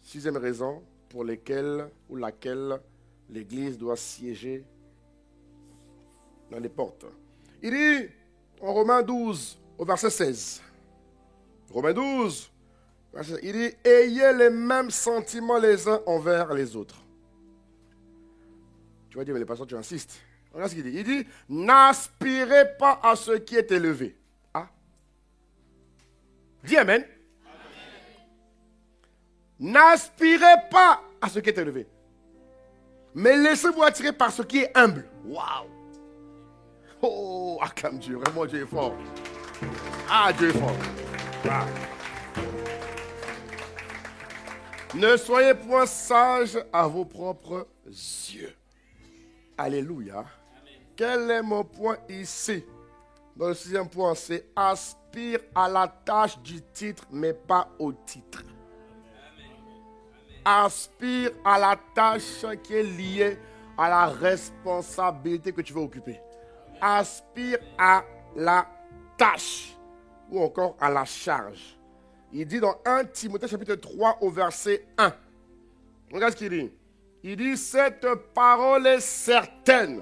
Sixième raison pour laquelle l'Église doit siéger dans les portes. Il dit, En Romains 12, au verset 16. Romains 12, il dit, ayez les mêmes sentiments les uns envers les autres. Tu vas dire, mais les pasteurs, tu insistes. Regarde ce qu'il dit. Il dit, n'aspirez pas à ce qui est élevé. Ah. Dis amen. N'aspirez pas à ce qui est élevé. Mais laissez-vous attirer par ce qui est humble. Waouh. Oh, acclame Dieu. Vraiment, Dieu est fort. Ah, Dieu est fort. Ah. Ne soyez point sages à vos propres yeux. Alléluia. Amen. Quel est mon point ici? Dans le 6e point, c'est aspire à la tâche du titre, mais pas au titre. Aspire à la tâche qui est liée à la responsabilité que tu veux occuper. Aspire à la tâche ou encore à la charge. Il dit dans 1 Timothée chapitre 3 au verset 1. Regarde ce qu'il dit. Il dit, cette parole est certaine.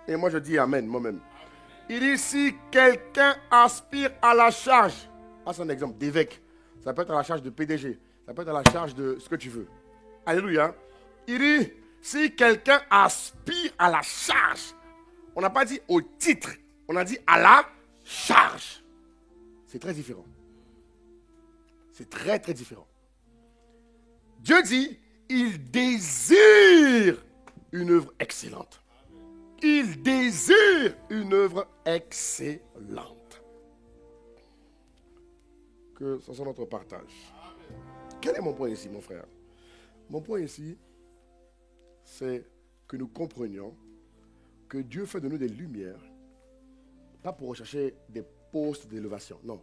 Et moi je dis amen moi-même. Il dit, si quelqu'un aspire à la charge, c'est un exemple d'évêque. Ça peut être à la charge de PDG. Ça peut être à la charge de ce que tu veux. Alléluia. Il dit, si quelqu'un aspire à la charge, on n'a pas dit au titre, on a dit à la charge. C'est très différent. C'est très, très différent. Dieu dit, il désire une œuvre excellente. Il désire une œuvre excellente. Que ce soit notre partage. Quel est mon point ici, mon frère? Mon point ici, c'est que nous comprenions que Dieu fait de nous des lumières, pas pour rechercher des postes d'élévation, non.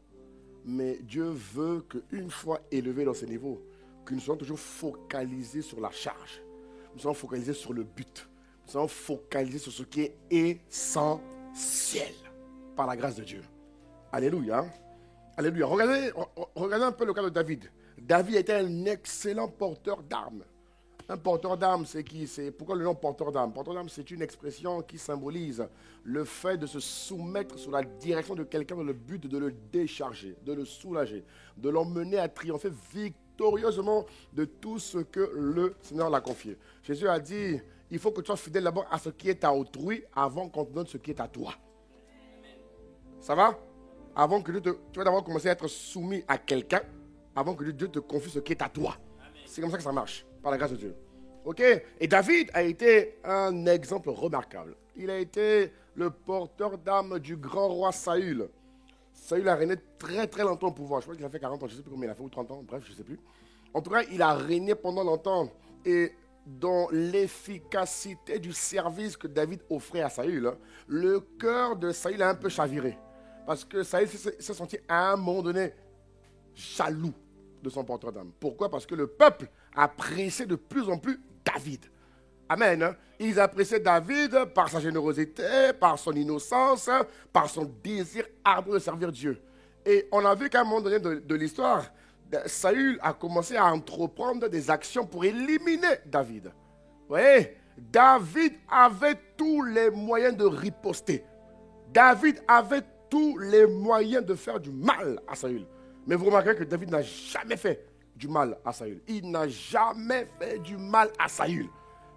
Mais Dieu veut qu'une fois élevés dans ce niveau, que nous soyons toujours focalisés sur la charge. Nous soyons focalisés sur le but. Nous soyons focalisés sur ce qui est essentiel par la grâce de Dieu. Alléluia. Alléluia. Regardez un peu le cas de David. David était un excellent porteur d'armes. Un porteur d'armes, c'est qui? Pourquoi le nom porteur d'armes? Porteur d'armes, c'est une expression qui symbolise le fait de se soumettre sous la direction de quelqu'un dans le but de le décharger, de le soulager, de l'emmener à triompher victorieusement de tout ce que le Seigneur l'a confié. Jésus a dit, il faut que tu sois fidèle d'abord à ce qui est à autrui avant qu'on te donne ce qui est à toi. Ça va? Avant que tu vas d'abord commencer à être soumis à quelqu'un, avant que Dieu te confie ce qui est à toi. C'est comme ça que ça marche, par la grâce de Dieu. Ok? Et David a été un exemple remarquable. Il a été le porteur d'armes du grand roi Saül. Saül a régné très très longtemps au pouvoir. Je crois qu'il a fait 40 ans, je ne sais plus combien il a fait, ou 30 ans, bref, je ne sais plus. En tout cas, il a régné pendant longtemps. Et dans l'efficacité du service que David offrait à Saül, le cœur de Saül a un peu chaviré. Parce que Saül s'est senti à un moment donné jaloux de son porteur d'armes. Pourquoi? Parce que le peuple appréciait de plus en plus David. Amen. Ils appréciaient David par sa générosité, par son innocence, par son désir ardent de servir Dieu. Et on a vu qu'à un moment donné de l'histoire, Saül a commencé à entreprendre des actions pour éliminer David. Vous voyez, David avait tous les moyens de riposter. David avait tous les moyens de faire du mal à Saül. Mais vous remarquerez que David n'a jamais fait du mal à Saül. Il n'a jamais fait du mal à Saül.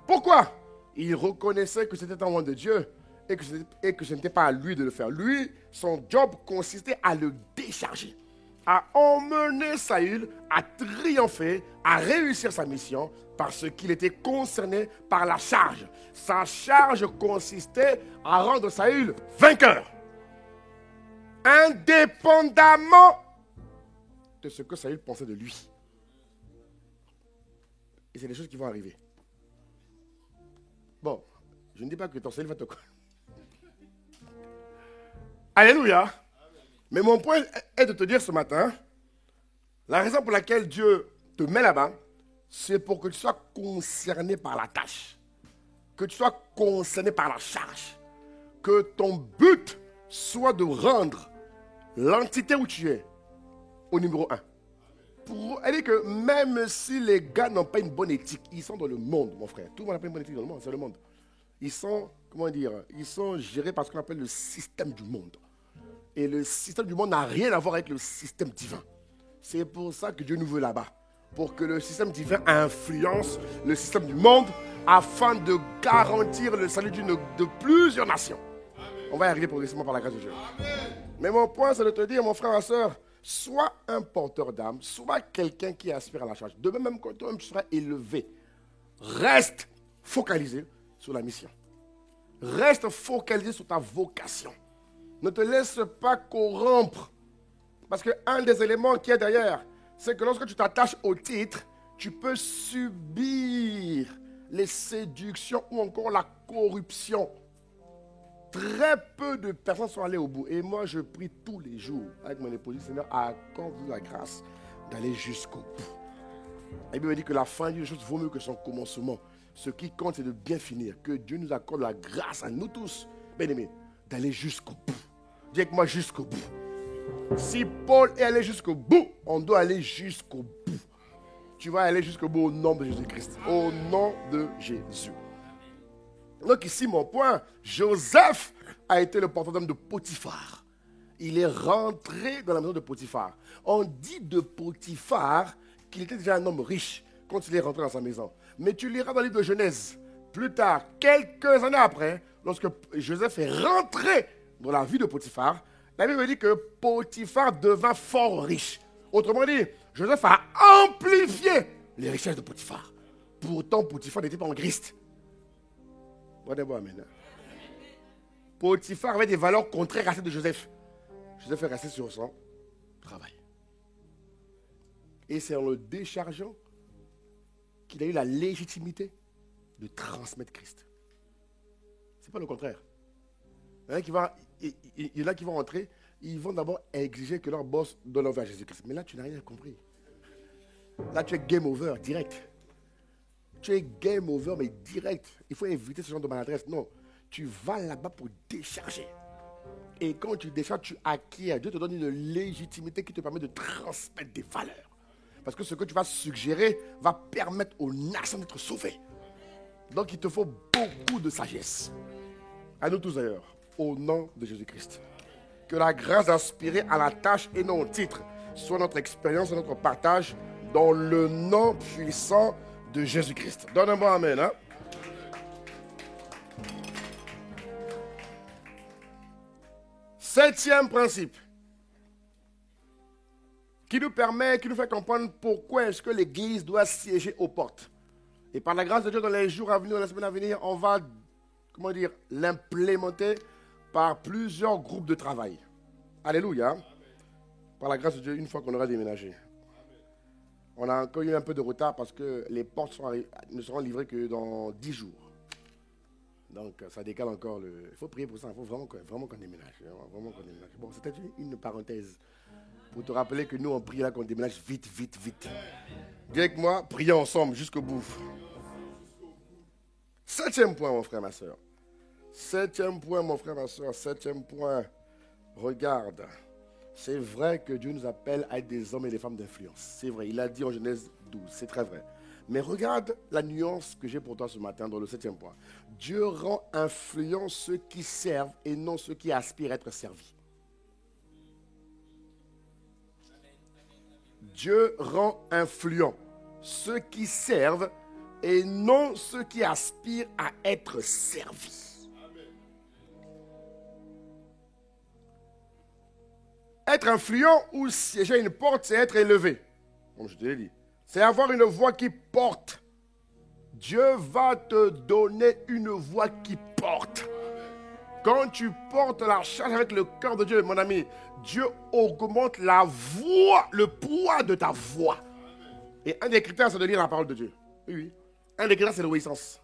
Pourquoi? Il reconnaissait que c'était un homme de Dieu et que ce n'était pas à lui de le faire. Lui, son job consistait à le décharger, à emmener Saül à triompher, à réussir sa mission parce qu'il était concerné par la charge. Sa charge consistait à rendre Saül vainqueur, indépendamment de ce que Saül pensait de lui. Et c'est des choses qui vont arriver. Bon, je ne dis pas que ton Saül va te... Alléluia. Mais mon point est de te dire ce matin, la raison pour laquelle Dieu te met là-bas, c'est pour que tu sois concerné par la tâche, que tu sois concerné par la charge, que ton but soit de rendre l'entité où tu es au numéro 1. Elle dit que même si les gars n'ont pas une bonne éthique, ils sont dans le monde, mon frère. Tout le monde n'a pas une bonne éthique dans le monde, c'est le monde. Ils sont, comment dire, ils sont gérés par ce qu'on appelle le système du monde. Et le système du monde n'a rien à voir avec le système divin. C'est pour ça que Dieu nous veut là-bas. Pour que le système divin influence le système du monde afin de garantir le salut de plusieurs nations. On va y arriver progressivement par la grâce de Dieu. Mais mon point, c'est de te dire, mon frère, ma soeur, sois un porteur d'âme, sois quelqu'un qui aspire à la charge. De même que toi-même tu seras élevé. Reste focalisé sur la mission. Reste focalisé sur ta vocation. Ne te laisse pas corrompre. Parce qu'un des éléments qui est derrière, c'est que lorsque tu t'attaches au titre, tu peux subir les séductions ou encore la corruption. Très peu de personnes sont allées au bout. Et moi, je prie tous les jours avec mon épouse, Seigneur, accorde-nous la grâce d'aller jusqu'au bout. La Bible dit que la fin d'une chose vaut mieux que son commencement. Ce qui compte, c'est de bien finir. Que Dieu nous accorde la grâce à nous tous, bien-aimés, d'aller jusqu'au bout. Dis avec moi jusqu'au bout. Si Paul est allé jusqu'au bout, on doit aller jusqu'au bout. Tu vas aller jusqu'au bout au nom de Jésus-Christ. Au nom de Jésus. Donc ici, mon point, Joseph a été le porteur d'homme de Potiphar. Il est rentré dans la maison de Potiphar. On dit de Potiphar qu'il était déjà un homme riche quand il est rentré dans sa maison. Mais tu liras dans le livre de Genèse, plus tard, quelques années après, lorsque Joseph est rentré dans la vie de Potiphar, la Bible dit que Potiphar devint fort riche. Autrement dit, Joseph a amplifié les richesses de Potiphar. Pourtant, Potiphar n'était pas en Christ. Potiphar avait des valeurs contraires à celles de Joseph. Joseph est resté sur son travail. Et c'est en le déchargeant qu'il a eu la légitimité de transmettre Christ. Ce n'est pas le contraire. Il y en a qui vont entrer, ils vont d'abord exiger que leur boss donne l'envoi à Jésus-Christ. Mais là, tu n'as rien compris. Là, tu es game over, direct. Tu es game over, mais direct. Il faut éviter ce genre de maladresse. Non, tu vas là-bas pour décharger. Et quand tu décharges, tu acquiers. Dieu te donne une légitimité qui te permet de transmettre des valeurs. Parce que ce que tu vas suggérer va permettre aux nations d'être sauvées. Donc il te faut beaucoup de sagesse. À nous tous d'ailleurs, au nom de Jésus-Christ. Que la grâce d'aspirer à la tâche et non au titre soit notre expérience et notre partage dans le nom puissant de Jésus-Christ. Donne-moi amen. Hein? Septième principe qui nous fait comprendre pourquoi est-ce que l'Église doit siéger aux portes. Et par la grâce de Dieu, dans les jours à venir, dans les semaines à venir, on va, l'implémenter par plusieurs groupes de travail. Alléluia. Amen. Par la grâce de Dieu, une fois qu'on aura déménagé. On a encore eu un peu de retard parce que les portes ne seront livrées que dans 10 jours. Donc, ça décale encore. Il faut prier pour ça. Il faut vraiment qu'on déménage. Vraiment qu'on déménage. Bon, c'était une parenthèse pour te rappeler que nous, on prie là qu'on déménage vite, vite, vite. Dis avec moi, prions ensemble jusqu'au bout. Septième point, mon frère, ma soeur. Septième point, mon frère, ma soeur. Septième point. Regarde. C'est vrai que Dieu nous appelle à être des hommes et des femmes d'influence. C'est vrai, il a dit en Genèse 12, c'est très vrai. Mais regarde la nuance que j'ai pour toi ce matin dans le septième point. Dieu rend influents ceux qui servent et non ceux qui aspirent à être servis. Dieu rend influents ceux qui servent et non ceux qui aspirent à être servis. Être influent ou siéger à une porte, c'est être élevé. Comme je te l'ai dit. C'est avoir une voix qui porte. Dieu va te donner une voix qui porte. Quand tu portes la charge avec le cœur de Dieu, mon ami, Dieu augmente la voix, le poids de ta voix. Et un des critères, c'est de lire la parole de Dieu. Oui, oui. Un des critères, c'est l'obéissance.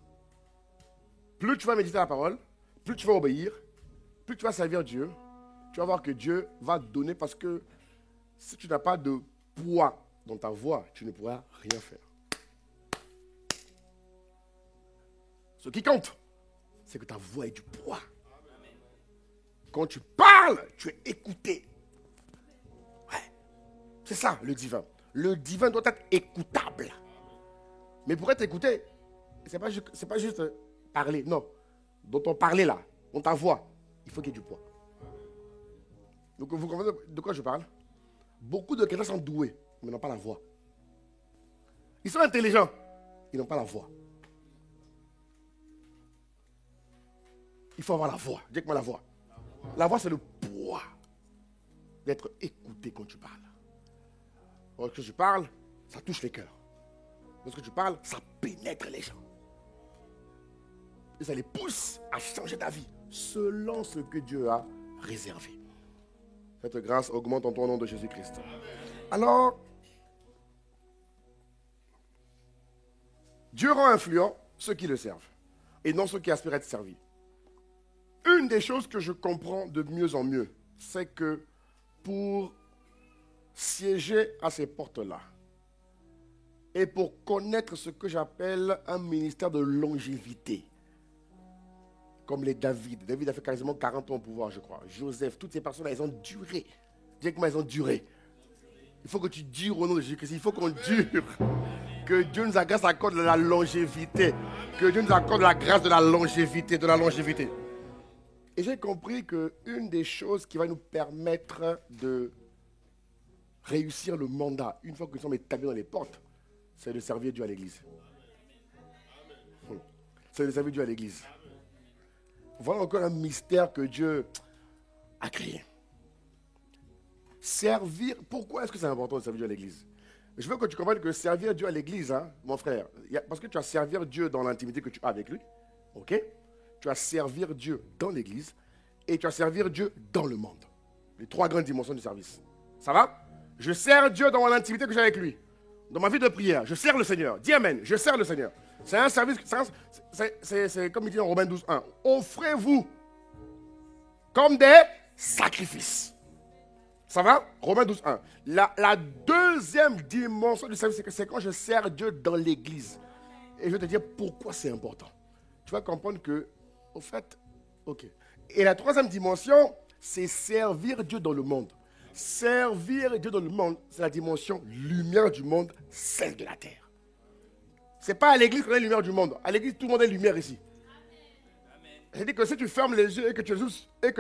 Plus tu vas méditer la parole, plus tu vas obéir, plus tu vas servir Dieu, tu vas voir que Dieu va te donner parce que si tu n'as pas de poids dans ta voix, tu ne pourras rien faire. Ce qui compte, c'est que ta voix ait du poids. Quand tu parles, tu es écouté. Ouais. C'est ça le divin. Le divin doit être écoutable. Mais pour être écouté, c'est pas juste parler. Non. Dans ton parler là, dans ta voix, il faut qu'il y ait du poids. Donc vous comprenez de quoi je parle? Beaucoup de chrétiens sont doués, mais n'ont pas la voix. Ils sont intelligents, ils n'ont pas la voix. Il faut avoir la voix. Dis-moi la voix. La voix, c'est le poids d'être écouté quand tu parles. Lorsque tu parles, ça touche les cœurs. Lorsque tu parles, ça pénètre les gens. Et ça les pousse à changer ta vie selon ce que Dieu a réservé. Cette grâce augmente en ton nom de Jésus-Christ. Alors, Dieu rend influent ceux qui le servent et non ceux qui aspirent à être servis. Une des choses que je comprends de mieux en mieux, c'est que pour siéger à ces portes-là et pour connaître ce que j'appelle un ministère de longévité, comme les David. David a fait quasiment 40 ans au pouvoir, je crois. Joseph, toutes ces personnes-là, elles ont duré. Dis comment elles ont duré. Il faut que tu dures au nom de Jésus-Christ. Il faut qu'on dure. Que Dieu nous accorde la longévité. Que Dieu nous accorde la grâce de la longévité, Et j'ai compris qu'une des choses qui va nous permettre de réussir le mandat, une fois que nous sommes établis dans les portes, c'est de servir Dieu à l'église. C'est de servir Dieu à l'église. Voilà encore un mystère que Dieu a créé. Servir, pourquoi est-ce que c'est important de servir Dieu à l'église? Je veux que tu comprennes que servir Dieu à l'église, hein, mon frère, parce que tu vas servir Dieu dans l'intimité que tu as avec lui, ok? Tu vas servir Dieu dans l'église et tu vas servir Dieu dans le monde. Les trois grandes dimensions du service. Ça va? Je sers Dieu dans l'intimité que j'ai avec lui. Dans ma vie de prière, je sers le Seigneur. Dis Amen, je sers le Seigneur. C'est un service, c'est comme il dit en Romains 12, 1. Offrez-vous comme des sacrifices. Ça va? Romains 12, 1. La deuxième dimension du service, c'est quand je sers Dieu dans l'église. Et je vais te dire pourquoi c'est important. Tu vas comprendre que, au fait, ok. Et la troisième dimension, c'est servir Dieu dans le monde. Servir Dieu dans le monde, c'est la dimension lumière du monde, celle de la terre. Ce n'est pas à l'église qu'on est lumière du monde. À l'église, tout le monde est lumière ici. Je dis que si tu fermes les yeux et que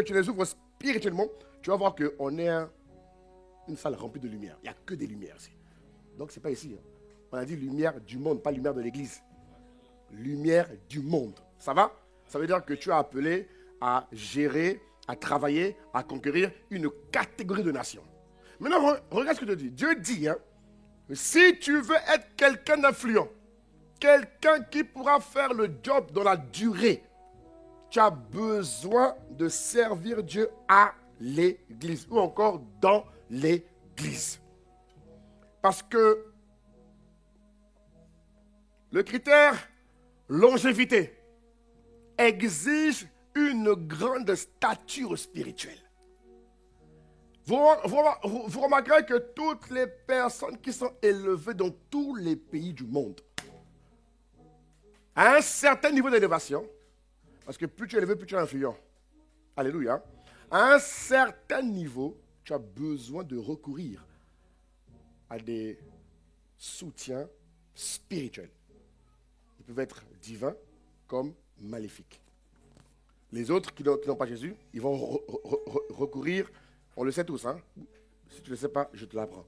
tu les ouvres spirituellement, tu vas voir qu'on est une salle remplie de lumière. Il n'y a que des lumières ici. Donc ce n'est pas ici. Hein. On a dit lumière du monde, pas lumière de l'église. Lumière du monde. Ça va? Ça veut dire que tu es appelé à gérer, à travailler, à conquérir une catégorie de nations. Maintenant, regarde ce que Dieu dit. Dieu dit, hein, si tu veux être quelqu'un d'influent, quelqu'un qui pourra faire le job dans la durée, tu as besoin de servir Dieu à l'église ou encore dans l'église. Parce que le critère longévité exige une grande stature spirituelle. Vous remarquerez que toutes les personnes qui sont élevées dans tous les pays du monde, à un certain niveau d'élévation, parce que plus tu es élevé, plus tu es influent. Alléluia. À un certain niveau, tu as besoin de recourir à des soutiens spirituels. Ils peuvent être divins comme maléfiques. Les autres qui n'ont pas Jésus, ils vont recourir, on le sait tous, hein? Si tu ne le sais pas, je te l'apprends.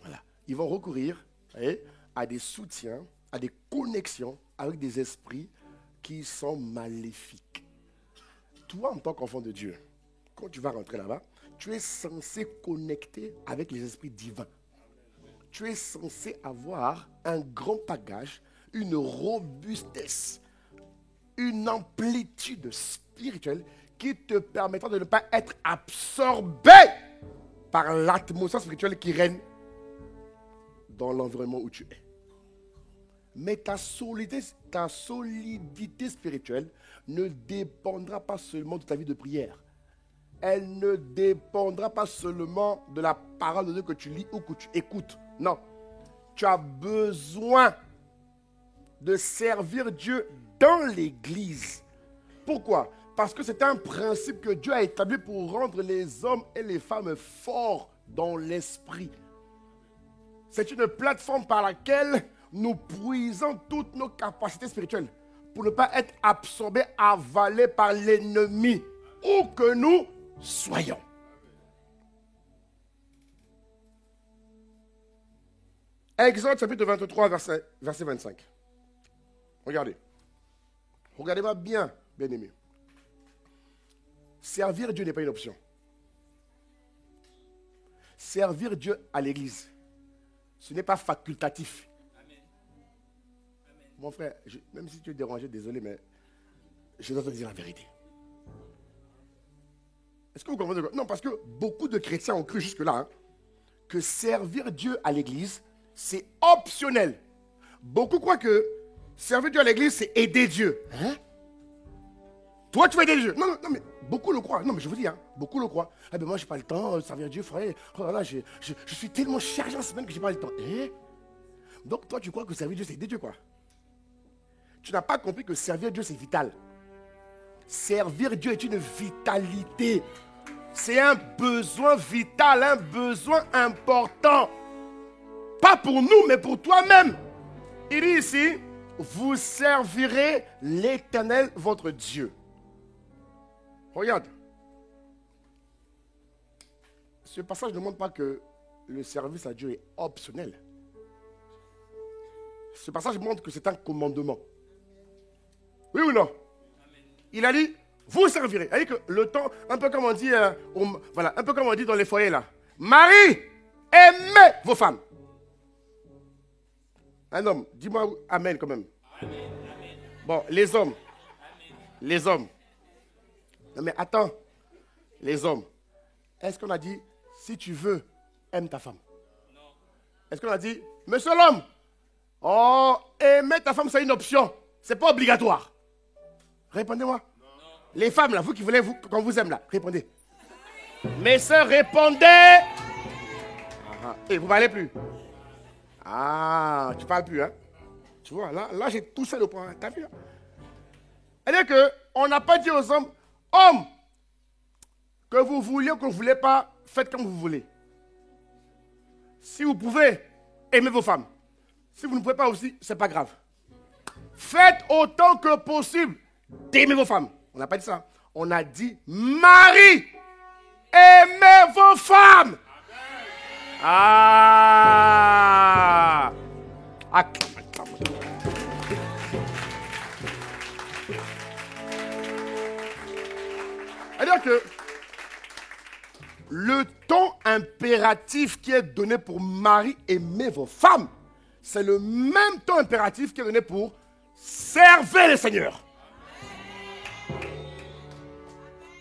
Voilà. Ils vont recourir à des soutiens, à des connexions avec des esprits qui sont maléfiques. Toi, en tant qu'enfant de Dieu, quand tu vas rentrer là-bas, tu es censé connecter avec les esprits divins. Tu es censé avoir un grand bagage, une robustesse, une amplitude spirituelle qui te permettra de ne pas être absorbé par l'atmosphère spirituelle qui règne dans l'environnement où tu es. Mais ta solidité spirituelle ne dépendra pas seulement de ta vie de prière. Elle ne dépendra pas seulement de la parole de Dieu que tu lis ou que tu écoutes. Non. Tu as besoin de servir Dieu dans l'église. Pourquoi? Parce que c'est un principe que Dieu a établi pour rendre les hommes et les femmes forts dans l'esprit. C'est une plateforme par laquelle nous puisons toutes nos capacités spirituelles pour ne pas être absorbés, avalés par l'ennemi, où que nous soyons. Exode chapitre 23, verset 25. Regardez. Regardez-moi bien, bien-aimés. Servir Dieu n'est pas une option. Servir Dieu à l'église, ce n'est pas facultatif. Amen. Amen. Mon frère, même si tu es dérangé, désolé, mais je dois te dire la vérité. Est-ce que vous comprenez? Non, parce que beaucoup de chrétiens ont cru jusque-là que servir Dieu à l'église, c'est optionnel. Beaucoup croient que servir Dieu à l'église, c'est aider Dieu. Hein? Toi, tu vas aider Dieu. Non, mais beaucoup le croient. Non, mais je vous dis, beaucoup le croient. Ah ben moi, je n'ai pas le temps de servir Dieu, frère. Oh là là, je suis tellement chargé en semaine que je n'ai pas le temps. Donc, toi, tu crois que servir Dieu, c'est aider Dieu, quoi. Tu n'as pas compris que servir Dieu, c'est vital. Servir Dieu est une vitalité. C'est un besoin vital, un besoin important. Pas pour nous, mais pour toi-même. Il dit ici, vous servirez l'Éternel, votre Dieu. Regarde. Ce passage ne montre pas que le service à Dieu est optionnel. Ce passage montre que c'est un commandement. Oui ou non? Il a dit, vous servirez. Il a dit que le temps, un peu comme on dit, voilà, un peu comme on dit dans les foyers là. Marie, aimez vos femmes. Un homme, dis-moi amen quand même. Amen. Bon, les hommes. Amen. Les hommes. Non mais attends, les hommes. Est-ce qu'on a dit, si tu veux, aime ta femme? Non. Est-ce qu'on a dit, monsieur l'homme, oh, aimer ta femme c'est une option. C'est pas obligatoire. Répondez-moi. Non. Les femmes là, vous qui voulez, qu'on vous aime là, répondez. Mes sœurs, répondez. Et vous ne parlez plus. Ah, tu ne parles plus, hein? Tu vois, là j'ai touché le point. T'as vu, hein? C'est-à-dire qu'on n'a pas dit aux hommes, hommes, que vous vouliez ou que vous ne voulez pas, faites comme vous voulez. Si vous pouvez, aimez vos femmes. Si vous ne pouvez pas aussi, ce n'est pas grave. Faites autant que possible d'aimer vos femmes. On n'a pas dit ça. On a dit, mari, aimez vos femmes. Ah! C'est-à-dire que le temps impératif qui est donné pour mari aimer vos femmes, c'est le même temps impératif qui est donné pour servir le Seigneur.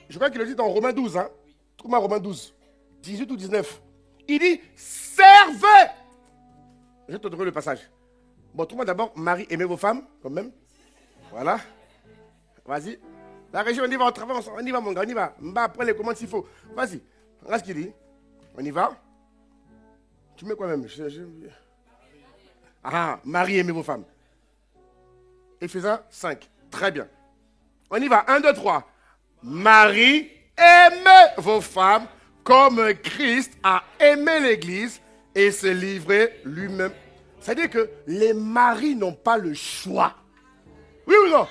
Je crois qu'il le dit dans Romains 12. Trouve-moi Romains 12, 18 ou 19. Il dit, servez. Je vais te donner le passage. Bon, trouve-moi d'abord, Marie, aimez vos femmes, quand même. Voilà. Vas-y. La région, on y va, on travaille ensemble. On y va, mon gars, on y va. On va après les commandes s'il faut. Vas-y. Regarde ce qu'il dit. On y va. Tu mets quoi même? Ah, Marie, aimez vos femmes. Éphésiens 5. Très bien. On y va. 1, 2, 3. Marie, aimez vos femmes comme Christ a aimé l'Église et s'est livré lui-même. C'est-à-dire que les maris n'ont pas le choix. Oui ou non?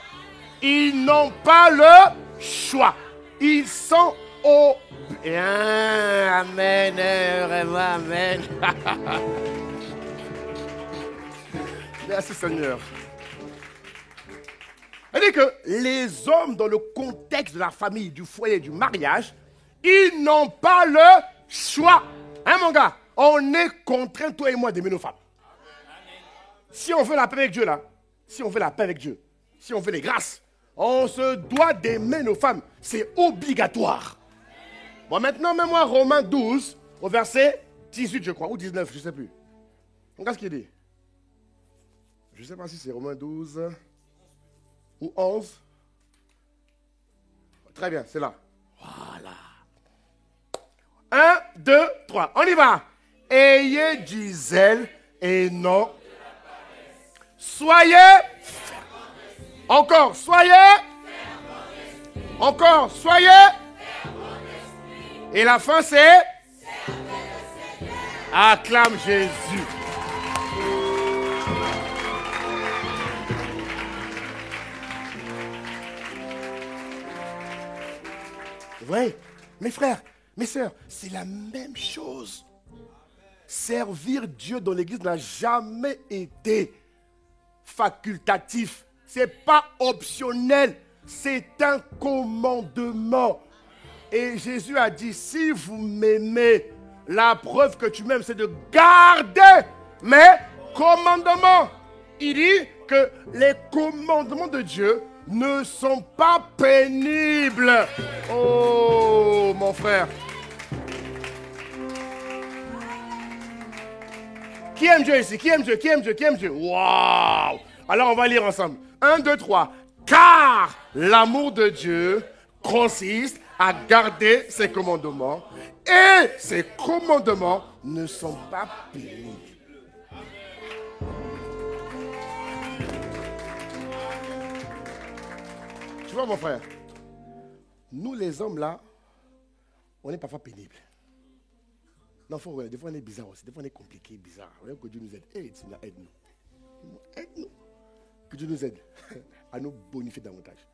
Ils n'ont pas le choix. Ils sont au... Amen, amen. Merci Seigneur. C'est-à-dire que les hommes, dans le contexte de la famille, du foyer, du mariage, ils n'ont pas le choix. Hein, mon gars? On est contraints, toi et moi, d'aimer nos femmes. Amen. Si on veut la paix avec Dieu, là, si on veut la paix avec Dieu, si on veut les grâces, on se doit d'aimer nos femmes. C'est obligatoire. Bon, maintenant, mets-moi Romains 12, au verset 18, je crois, ou 19, je ne sais plus. Regarde ce qu'il dit. Je ne sais pas si c'est Romains 12 ou 11. Très bien, c'est là. Voilà. 1, 2, 3. On y va. Ayez du zèle et non. Soyez. Encore. Soyez. Encore. Soyez. Et la fin c'est. Acclame Jésus. Oui, mes frères, mes sœurs, c'est la même chose. Servir Dieu dans l'église n'a jamais été facultatif. Ce n'est pas optionnel. C'est un commandement. Et Jésus a dit, si vous m'aimez, la preuve que tu m'aimes, c'est de garder mes commandements. Il dit que les commandements de Dieu ne sont pas pénibles. Oh, mon frère. Qui aime Dieu ici? Qui aime Dieu? Qui aime Dieu? Qui aime Dieu? Waouh! Alors on va lire ensemble. 1, 2, 3. Car l'amour de Dieu consiste à garder ses commandements et ses commandements ne sont pas pénibles. Tu vois mon frère, nous les hommes là, on est parfois pénibles. Non, des fois on est bizarre aussi, des fois on est compliqué, bizarre. Que Dieu nous aide. Seigneur, aide-nous. Aide-nous. Que Dieu nous aide à nous bonifier davantage.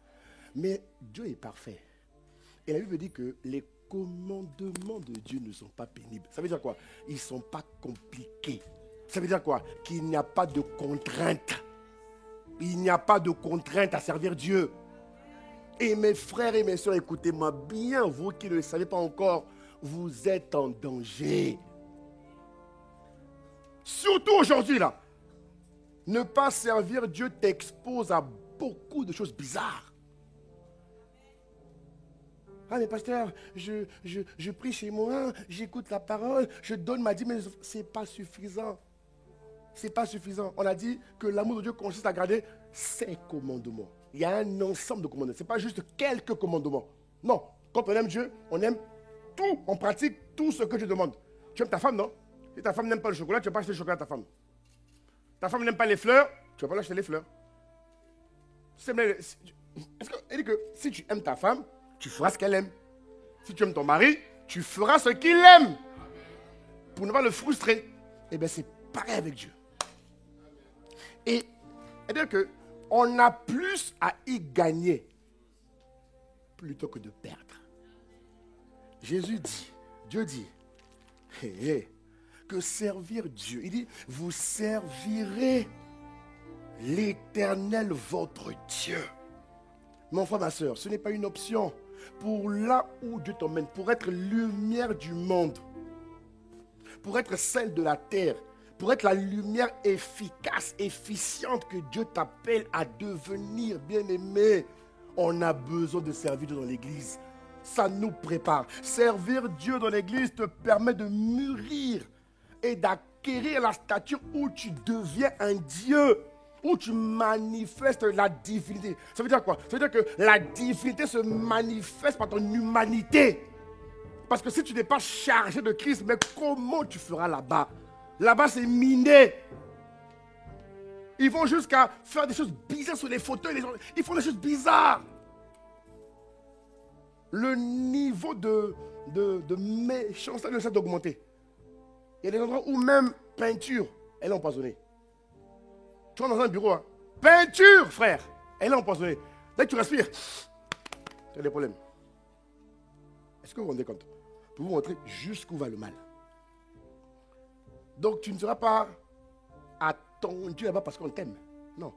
Mais Dieu est parfait. Et la Bible dit que les commandements de Dieu ne sont pas pénibles. Ça veut dire quoi? Ils ne sont pas compliqués. Ça veut dire quoi? Qu'il n'y a pas de contrainte. Il n'y a pas de contrainte à servir Dieu. Et mes frères et mes soeurs, écoutez-moi bien, vous qui ne le savez pas encore, vous êtes en danger. Surtout aujourd'hui, là. Ne pas servir Dieu t'expose à beaucoup de choses bizarres. Ah mais pasteur, je prie chez moi, j'écoute la parole, je donne ma dîme, mais ce n'est pas suffisant. Ce n'est pas suffisant. On a dit que l'amour de Dieu consiste à garder ses commandements. Il y a un ensemble de commandements. Ce n'est pas juste quelques commandements. Non, quand on aime Dieu, on aime tout, on pratique tout ce que Dieu demande. Tu aimes ta femme, non? Si ta femme n'aime pas le chocolat, tu ne vas pas acheter le chocolat à ta femme. Ta femme n'aime pas les fleurs, tu ne vas pas acheter les fleurs. Elle dit que si tu aimes ta femme, tu feras ce qu'elle aime. Si tu aimes ton mari, tu feras ce qu'il aime. Pour ne pas le frustrer. Eh bien, c'est pareil avec Dieu. Et c'est-à-dire qu'on a plus à y gagner plutôt que de perdre. Jésus dit, Dieu dit, que servir Dieu, il dit, vous servirez l'Éternel votre Dieu. Mon frère, ma soeur, ce n'est pas une option. Pour là où Dieu t'emmène, pour être lumière du monde, pour être celle de la terre, pour être la lumière efficace, efficiente que Dieu t'appelle à devenir, bien-aimé, on a besoin de servir Dieu dans l'église. Ça nous prépare. Servir Dieu dans l'église te permet de mûrir et d'acquérir la stature où tu deviens un Dieu, où tu manifestes la divinité. Ça veut dire quoi? Ça veut dire que la divinité se manifeste par ton humanité. Parce que si tu n'es pas chargé de Christ, mais comment tu feras là-bas? Là-bas, c'est miné. Ils vont jusqu'à faire des choses bizarres sur les fauteuils. Ils font des choses bizarres. Le niveau de méchanceté ne cesse d'augmenter. Il y a des endroits où même peinture, elle est empoisonnée. Tu vas dans un bureau, hein? Peinture, frère, elle est empoisonnée. Dès que tu respires, tu as des problèmes. Est-ce que vous vous rendez compte? Pour vous montrer jusqu'où va le mal. Donc tu ne seras pas attendu là-bas parce qu'on t'aime. Non.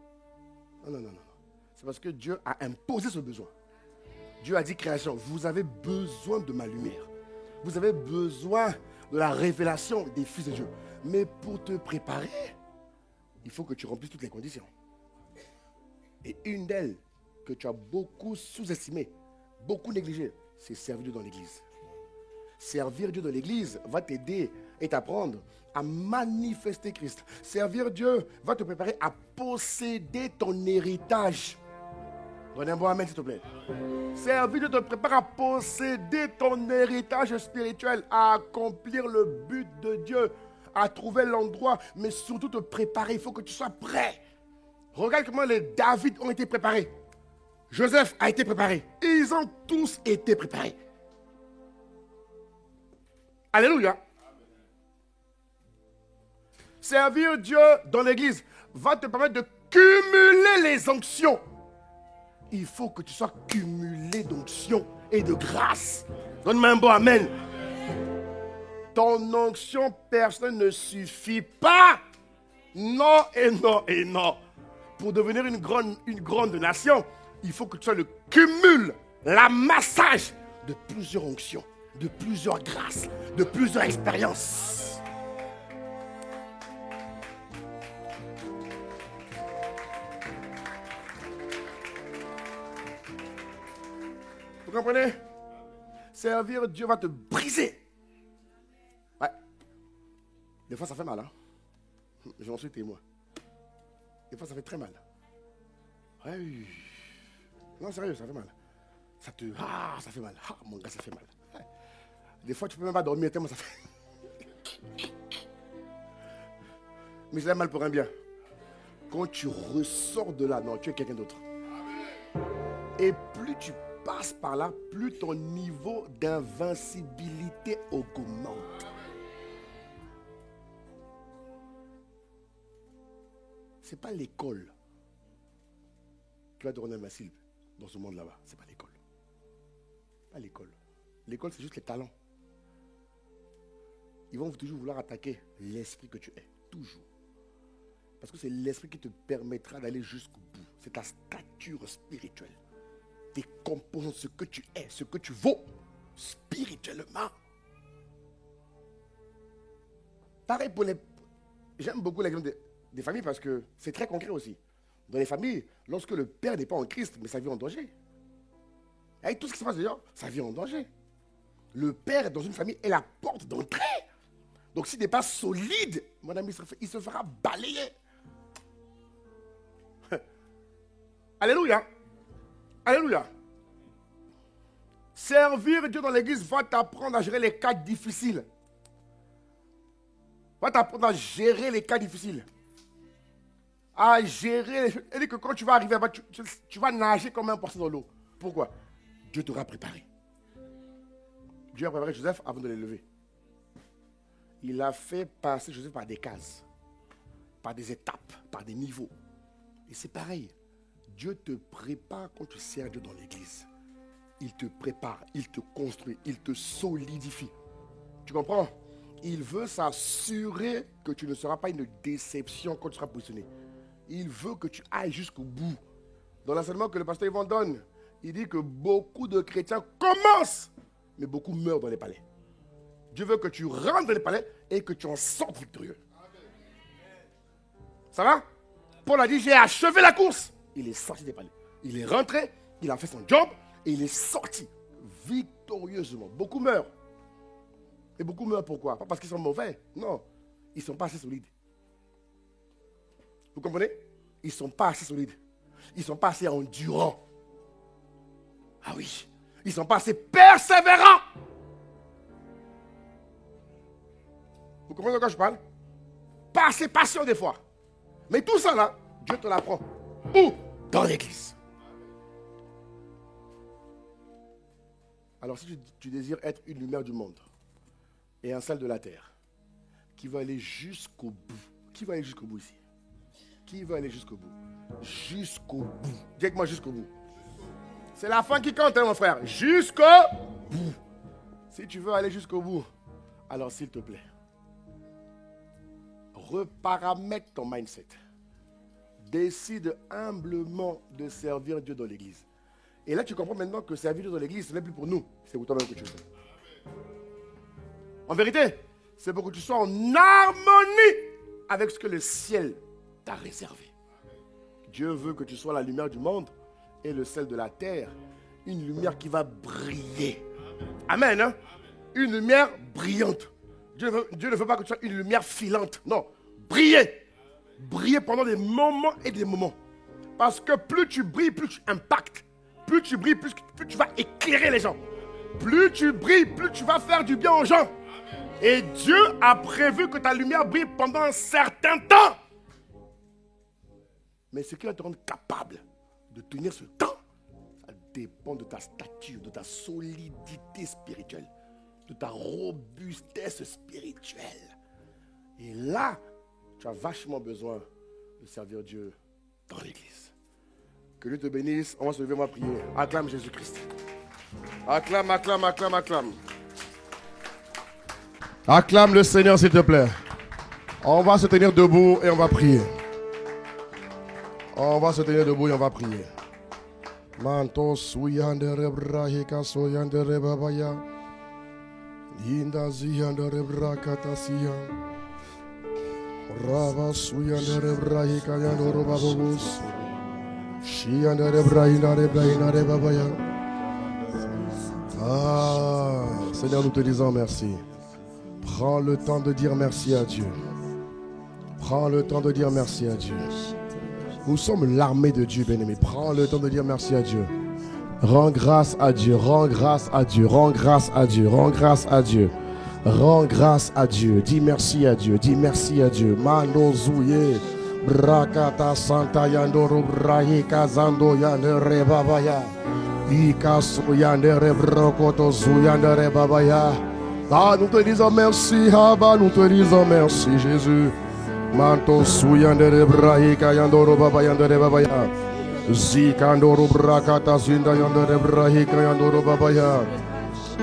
Non. C'est parce que Dieu a imposé ce besoin. Dieu a dit, création, vous avez besoin de ma lumière. Vous avez besoin de la révélation des fils de Dieu. Mais pour te préparer, il faut que tu remplisses toutes les conditions. Et une d'elles que tu as beaucoup sous-estimée, beaucoup négligée, c'est servir Dieu dans l'église. Servir Dieu dans l'église va t'aider et t'apprendre à manifester Christ. Servir Dieu va te préparer à posséder ton héritage. Donnez un bon amen, s'il te plaît. Servir Dieu te prépare à posséder ton héritage spirituel, à accomplir le but de Dieu, à trouver l'endroit, mais surtout te préparer. Il faut que tu sois prêt. Regarde comment les David ont été préparés. Joseph a été préparé. Ils ont tous été préparés. Alléluia. Servir Dieu dans l'église va te permettre de cumuler les onctions. Il faut que tu sois cumulé d'onction et de grâce. Donne-moi un bon amen. Ton onction personnelle ne suffit pas. Non et non et non. Pour devenir une grande nation, il faut que tu sois le cumul, l'amassage de plusieurs onctions, de plusieurs grâces, de plusieurs expériences. Vous comprenez? Servir Dieu va te briser. Ouais. Des fois, ça fait mal, hein? J'en suis témoin. Des fois, ça fait très mal. Ouais. Non, sérieux, ça fait mal. Ça fait mal. Ah, mon gars, ça fait mal. Ouais. Des fois, tu peux même pas dormir tellement ça fait. Mais c'est mal pour un bien. Quand tu ressors de là, non, tu es quelqu'un d'autre. Et plus tu passes par là, plus ton niveau d'invincibilité augmente. Ce n'est pas l'école qui va te rendre invincible dans ce monde là-bas. Ce n'est pas l'école. Pas l'école. L'école, c'est juste les talents. Ils vont toujours vouloir attaquer l'esprit que tu es. Toujours. Parce que c'est l'esprit qui te permettra d'aller jusqu'au bout. C'est ta stature spirituelle. Tes composants, ce que tu es, ce que tu vaux spirituellement. Pareil pour les... J'aime beaucoup l'exemple des familles parce que c'est très concret aussi. Dans les familles, lorsque le père n'est pas en Christ, mais sa vie est en danger. Avec tout ce qui se passe d'ailleurs, sa vie est en danger. Le père dans une famille est la porte d'entrée. Donc s'il n'est pas solide, mon ami, il se fera balayer. Alléluia. Alléluia. Servir Dieu dans l'église va t'apprendre à gérer les cas difficiles. Va t'apprendre à gérer les cas difficiles. À gérer. Elle dit que quand tu vas arriver, tu vas nager comme un poisson dans l'eau. Pourquoi? Dieu t'aura préparé. Dieu a préparé Joseph avant de l'élever. Il a fait passer Joseph par des cases, par des étapes, par des niveaux. Et c'est pareil. Dieu te prépare quand tu sers Dieu dans l'église. Il te prépare, il te construit, il te solidifie. Tu comprends? Il veut s'assurer que tu ne seras pas une déception quand tu seras positionné. Il veut que tu ailles jusqu'au bout. Dans l'enseignement que le pasteur Yvan donne, il dit que beaucoup de chrétiens commencent, mais beaucoup meurent dans les palais. Dieu veut que tu rentres dans les palais et que tu en sortes victorieux. Ça va? Paul a dit, j'ai achevé la course. Il est sorti des palais. Il est rentré, il a fait son job et il est sorti victorieusement. Beaucoup meurent. Et beaucoup meurent pourquoi? Pas parce qu'ils sont mauvais. Non. Ils ne sont pas assez solides. Vous comprenez? Ils ne sont pas assez solides. Ils ne sont pas assez endurants. Ah oui. Ils ne sont pas assez persévérants. Vous comprenez de quoi je parle? Pas assez patient des fois. Mais tout ça là, Dieu te l'apprend. Où? Dans l'église. Alors si tu désires être une lumière du monde et un sel de la terre qui va aller jusqu'au bout. Qui va aller jusqu'au bout ici? Qui va aller jusqu'au bout? Jusqu'au bout. Dis avec moi jusqu'au bout. C'est la fin qui compte, hein, mon frère. Jusqu'au bout. Si tu veux aller jusqu'au bout, alors s'il te plaît, reparamètre ton mindset. Décide humblement de servir Dieu dans l'église. Et là, tu comprends maintenant que servir Dieu dans l'église, ce n'est plus pour nous. C'est pour toi-même que tu fais. En vérité, c'est pour que tu sois en harmonie avec ce que le ciel t'a réservé. Dieu veut que tu sois la lumière du monde et le sel de la terre. Une lumière qui va briller. Amen. Hein? Une lumière brillante. Dieu ne veut pas que tu sois une lumière filante. Non. Briller. Briller pendant des moments et des moments. Parce que plus tu brilles, plus tu impactes. Plus tu brilles, plus tu vas éclairer les gens. Plus tu brilles, plus tu vas faire du bien aux gens. Et Dieu a prévu que ta lumière brille pendant un certain temps. Mais ce qui va te rendre capable de tenir ce temps, ça dépend de ta stature, de ta solidité spirituelle, de ta robustesse spirituelle. Et là, tu as vachement besoin de servir Dieu dans l'église. Que Dieu te bénisse. On va se lever, on va prier. Acclame Jésus-Christ. Acclame, acclame, acclame, acclame. Acclame le Seigneur, s'il te plaît. On va se tenir debout et on va prier. On va se tenir debout et on va prier. Manto suyandere brahika soyandere babaya. Inda ziyandere brakatasia. Rava suyandere brahika yandoro babobus. Shiyandere brahindare brahindare babaya. Ah, Seigneur, nous te disons merci. Prends le temps de dire merci à Dieu. Prends le temps de dire merci à Dieu. Nous sommes l'armée de Dieu, bien-aimé. Prends le temps de dire merci à Dieu. Rends grâce à Dieu, rends grâce à Dieu, rends grâce à Dieu, rends grâce à Dieu. Rends grâce à Dieu. Dis merci à Dieu, dis merci à Dieu. Mano zouye, brakata santa yandoro brahi kazando yandere babaya. Ikasu yandere brokoto zuyandere babaya. Ah, nous te disons merci, Haba, nous te disons merci, Jésus. Manto suyandere brahi kayandoro baba yandere babaya. Zikandoro brakata zinda yandere brahi kayandoro babaya.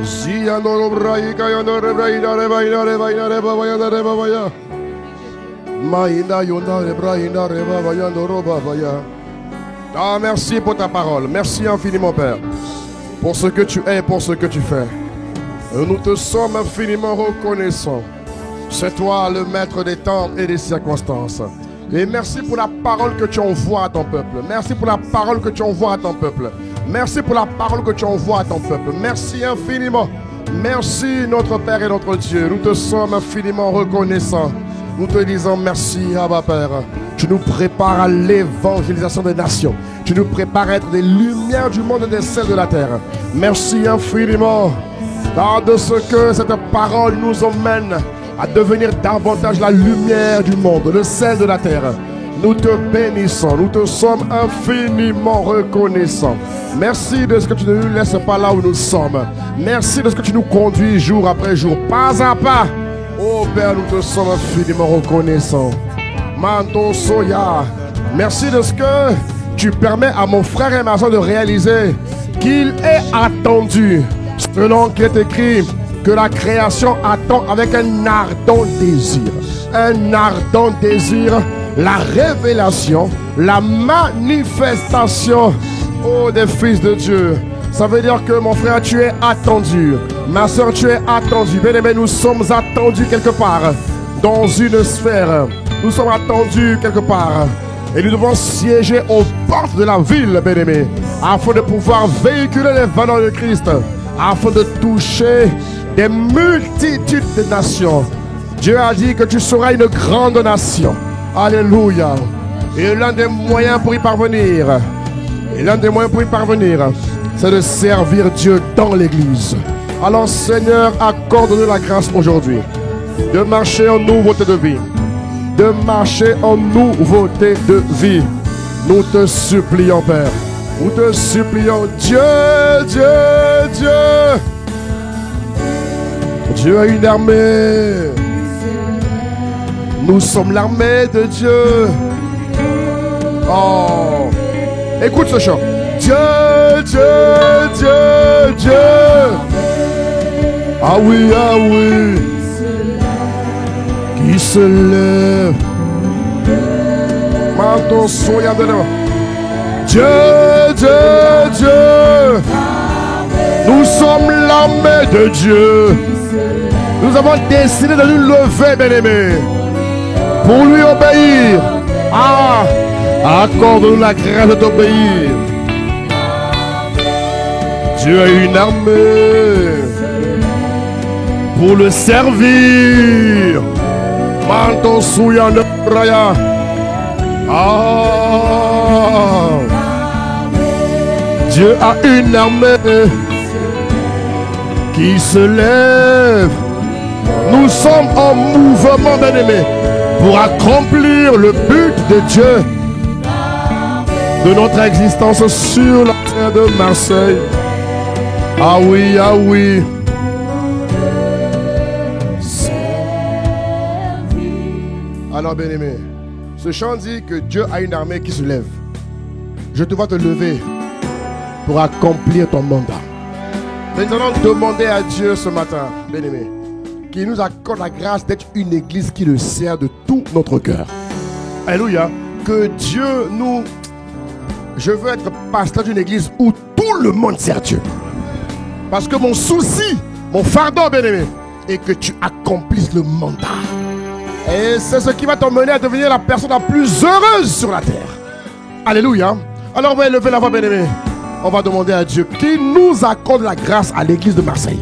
Ziyandoro brahi kayandoro brahi dare bainare bainare baba yandere babaya. Maïna yondare brahi dare baba yandoro babaya. Ah, merci pour ta parole. Merci infiniment, Père, pour ce que tu es et pour ce que tu fais. Nous te sommes infiniment reconnaissants. C'est toi le maître des temps et des circonstances. Et merci pour la parole que tu envoies à ton peuple. Merci pour la parole que tu envoies à ton peuple. Merci pour la parole que tu envoies à ton peuple. Merci infiniment. Merci notre Père et notre Dieu. Nous te sommes infiniment reconnaissants. Nous te disons merci, Abba Père. Tu nous prépares à l'évangélisation des nations. Tu nous prépares à être des lumières du monde et des sels de la terre. Merci infiniment de ce que cette parole nous emmène à devenir davantage la lumière du monde, le sel de la terre. Nous te bénissons, nous te sommes infiniment reconnaissants. Merci de ce que tu ne nous laisses pas là où nous sommes. Merci de ce que tu nous conduis jour après jour, pas à pas. Oh Père, nous te sommes infiniment reconnaissants. Manto Soya, merci de ce que tu permets à mon frère et ma soeur de réaliser qu'il est attendu, selon qu'il est écrit, que la création attend avec un ardent désir. Un ardent désir, la révélation, la manifestation, oh, des fils de Dieu. Ça veut dire que mon frère, tu es attendu. Ma soeur, tu es attendue. Bien aimé, nous sommes attendus quelque part dans une sphère. Nous sommes attendus quelque part. Et nous devons siéger aux portes de la ville, bien aimé, afin de pouvoir véhiculer les valeurs de Christ, afin de toucher des multitudes de nations. Dieu a dit que tu seras une grande nation. Alléluia. Et l'un des moyens pour y parvenir, c'est de servir Dieu dans l'église. Alors Seigneur, accorde-nous la grâce aujourd'hui de marcher en nouveauté de vie. De marcher en nouveauté de vie. Nous te supplions, Père. Nous te supplions, Dieu, Dieu, Dieu. Dieu a une armée. Nous sommes l'armée de Dieu. Oh, écoute ce chant. Dieu, Dieu, Dieu, Dieu. Ah oui, ah oui. Qui se lève. Manton soya de l'eau. Dieu, Dieu, Dieu. Nous sommes l'armée de Dieu. Nous avons décidé de nous lever, bien-aimés, pour lui obéir. Ah, accorde-nous la grâce de t'obéir. Dieu a une armée pour le servir. Manto souya de Raya. Ah, Dieu a une armée qui se lève. Nous sommes en mouvement, bien-aimés, pour accomplir le but de Dieu de notre existence sur la terre de Marseille. Ah oui, ah oui. Alors, bien-aimé, ce chant dit que Dieu a une armée qui se lève. Je te vois te lever pour accomplir ton mandat. Nous allons demander à Dieu ce matin, bien-aimé, qui nous accorde la grâce d'être une église qui le sert de tout notre cœur. Alléluia. Que Dieu nous... Je veux être pasteur d'une église où tout le monde sert Dieu. Parce que mon souci, mon fardeau, bien-aimé, est que tu accomplisses le mandat. Et c'est ce qui va t'emmener à devenir la personne la plus heureuse sur la terre. Alléluia. Alors on va élever la voix, bien-aimé. On va demander à Dieu qui nous accorde la grâce à l'église de Marseille.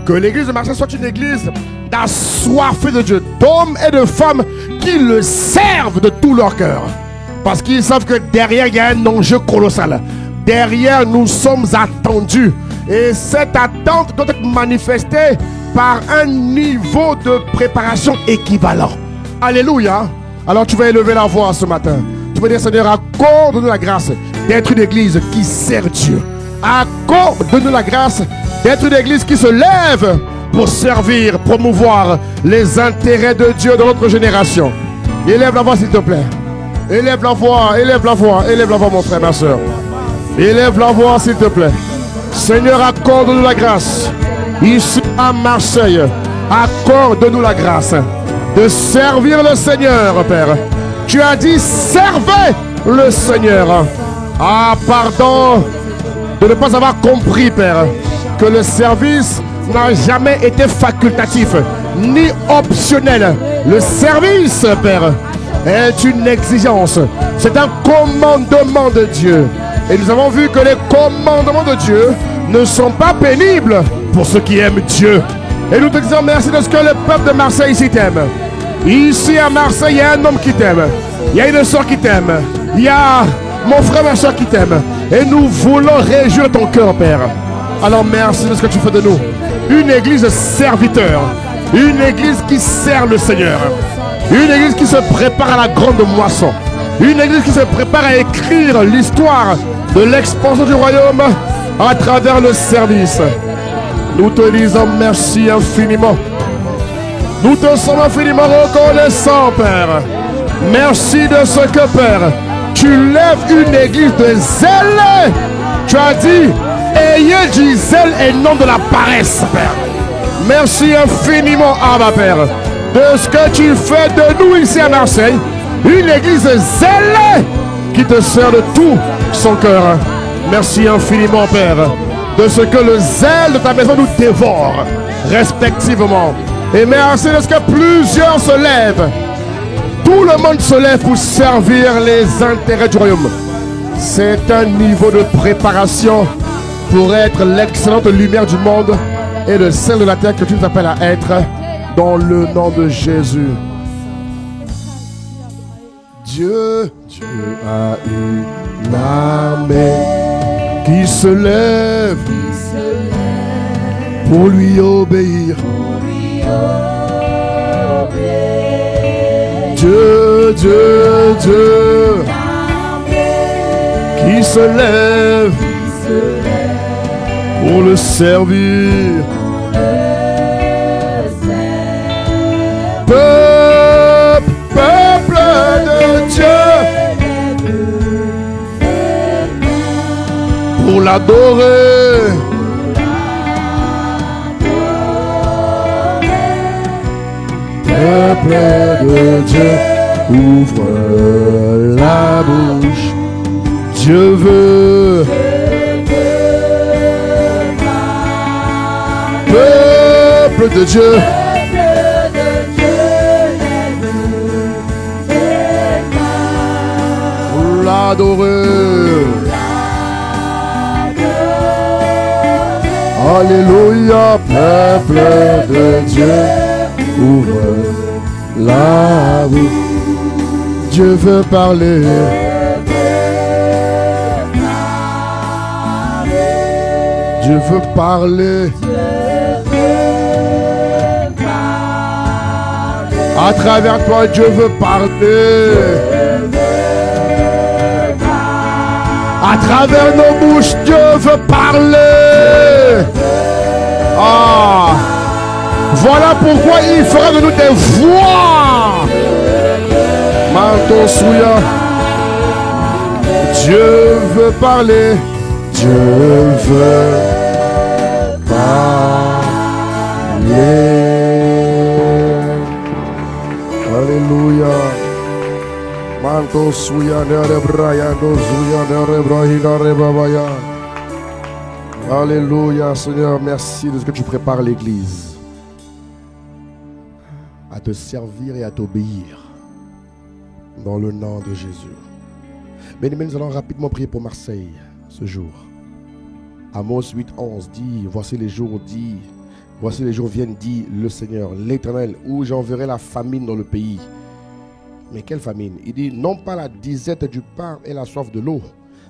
Que l'église de Marseille soit une église d'assoiffés de Dieu, d'hommes et de femmes qui le servent de tout leur cœur. Parce qu'ils savent que derrière, il y a un enjeu colossal. Derrière, nous sommes attendus. Et cette attente doit être manifestée par un niveau de préparation équivalent. Alléluia. Alors tu vas élever la voix ce matin. Tu vas dire, Seigneur, accorde-nous la grâce d'être une église qui sert Dieu. Accorde-nous la grâce d'être une église qui se lève pour servir, promouvoir les intérêts de Dieu dans notre génération. Élève la voix, s'il te plaît. Élève la voix, élève la voix, élève la voix, mon frère, ma soeur. Élève la voix, s'il te plaît. Seigneur, accorde-nous la grâce. Ici à Marseille, accorde-nous la grâce de servir le Seigneur, Père. Tu as dit, servez le Seigneur. Ah, pardon de ne pas avoir compris, Père, que le service n'a jamais été facultatif, ni optionnel. Le service, Père, est une exigence. C'est un commandement de Dieu. Et nous avons vu que les commandements de Dieu ne sont pas pénibles pour ceux qui aiment Dieu. Et nous te disons merci de ce que le peuple de Marseille ici t'aime. Ici à Marseille, il y a un homme qui t'aime. Il y a une soeur qui t'aime. Il y a mon frère, ma soeur qui t'aime. Et nous voulons réjouir ton cœur, Père. Alors merci de ce que tu fais de nous. Une église serviteur. Une église qui sert le Seigneur. Une église qui se prépare à la grande moisson. Une église qui se prépare à écrire l'histoire de l'expansion du royaume à travers le service. Nous te disons merci infiniment. Nous te sommes infiniment reconnaissants, Père. Merci de ce que, Père, tu lèves une église de zèle. Tu as dit, ayez du zèle et non de la paresse, Père. Merci infiniment, Abba, Père, de ce que tu fais de nous ici à Marseille. Une église zèle qui te sert de tout son cœur. Merci infiniment, Père, de ce que le zèle de ta maison nous dévore respectivement. Et merci de ce que plusieurs se lèvent. Tout le monde se lève pour servir les intérêts du royaume. C'est un niveau de préparation pour être l'excellente lumière du monde et le sel de la terre que tu nous appelles à être dans le nom de Jésus. Dieu a une armée qui se lève pour lui obéir. Dieu, qui se lève pour le servir. Peuple de Dieu, pour l'adorer. Peuple de Dieu, ouvre la bouche. Dieu veut. Peuple de Dieu, pour l'adorer. Alléluia, peuple de Dieu, ouvre la bouche. Dieu veut parler. Dieu veut parler. À travers toi, Dieu veut parler. À travers nos bouches, Dieu veut parler. Ah, voilà pourquoi il fera de nous des voix. Manto souya. Dieu veut parler. Dieu veut parler. Alléluia, Seigneur, merci de ce que tu prépares l'Église à te servir et à t'obéir dans le nom de Jésus. Bien-aimés, nous allons rapidement prier pour Marseille ce jour. Amos 8:11 dit, voici les jours viennent, dit le Seigneur, l'Éternel, où j'enverrai la famine dans le pays. Mais quelle famine? Il dit, non pas la disette du pain et la soif de l'eau,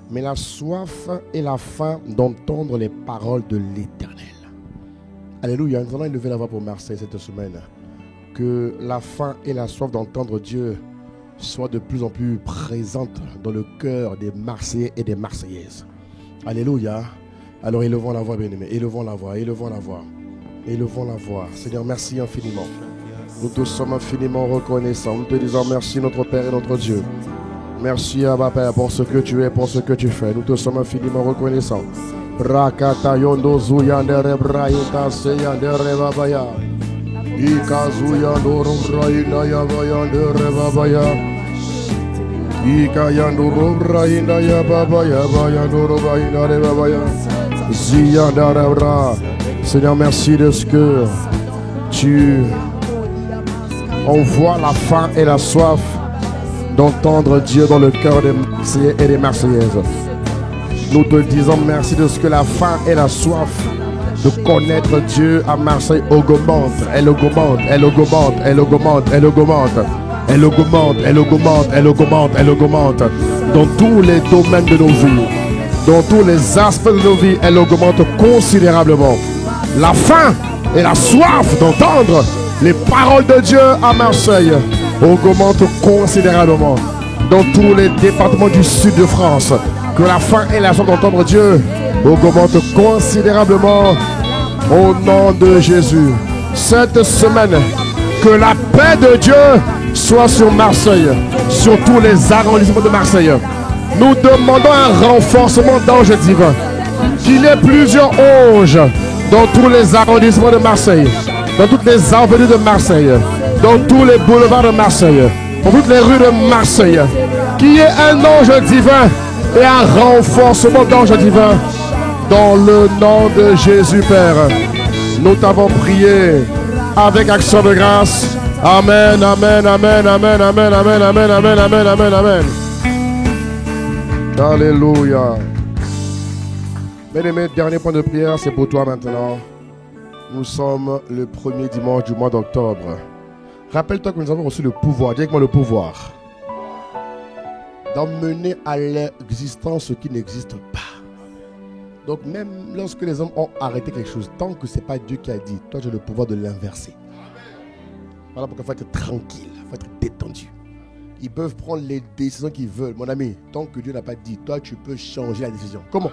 mais la soif et la faim d'entendre les paroles de l'Éternel. Alléluia, nous allons élever la voix pour Marseille cette semaine. Que la faim et la soif d'entendre Dieu soient de plus en plus présentes dans le cœur des Marseillais et des Marseillaises. Alléluia. Alors élevons la voix, bien-aimés, élevons la voix, élevons la voix, élevons la voix. Seigneur, merci infiniment. Nous te sommes infiniment reconnaissants. Nous te disons merci, notre Père et notre Dieu. Merci, Abba Père, pour ce que tu es, pour ce que tu fais. Nous te sommes infiniment reconnaissants. Rakata yondo zuyandere brayita seyandere babaya. Ika zuyando rombrayina yabayandere babaya. Ika yando rombrayina yababaya bayando rombrayina babaya. Ziyandere bra. Seigneur, merci de ce que tu envoies la faim et la soif d'entendre Dieu dans le cœur des Marseillais et des Marseillaises. Nous te disons merci de ce que la faim et la soif de connaître Dieu à Marseille augmente. Elle augmente, elle augmente, elle augmente, elle augmente. Elle augmente, elle augmente, elle augmente, elle augmente. Dans tous les domaines de nos vies, dans tous les aspects de nos vies, elle augmente considérablement. La faim et la soif d'entendre les paroles de Dieu à Marseille augmente considérablement. Dans tous les départements du sud de France, que la faim et la soif d'entendre Dieu augmente considérablement au nom de Jésus. Cette semaine, que la paix de Dieu soit sur Marseille, sur tous les arrondissements de Marseille. Nous demandons un renforcement d'anges divins. Qu'il y ait plusieurs anges dans tous les arrondissements de Marseille, dans toutes les avenues de Marseille, dans tous les boulevards de Marseille, dans toutes les rues de Marseille. Qu'il y ait un ange divin et un renforcement d'anges divins dans le nom de Jésus, Père. Nous t'avons prié avec action de grâce. Amen, amen, amen, amen, amen, amen, amen, amen, amen, amen, amen. Alléluia. Bien-aimés, dernier point de prière, c'est pour toi maintenant. Nous sommes le premier dimanche du mois d'octobre. Rappelle-toi que nous avons reçu le pouvoir, dis avec moi le pouvoir, d'emmener à l'existence ce qui n'existe pas. Donc même lorsque les hommes ont arrêté quelque chose, tant que ce n'est pas Dieu qui a dit, toi tu as le pouvoir de l'inverser. Voilà pourquoi il faut être tranquille, il faut être détendu. Ils peuvent prendre les décisions qu'ils veulent. Mon ami, tant que Dieu n'a pas dit, toi tu peux changer la décision. Comment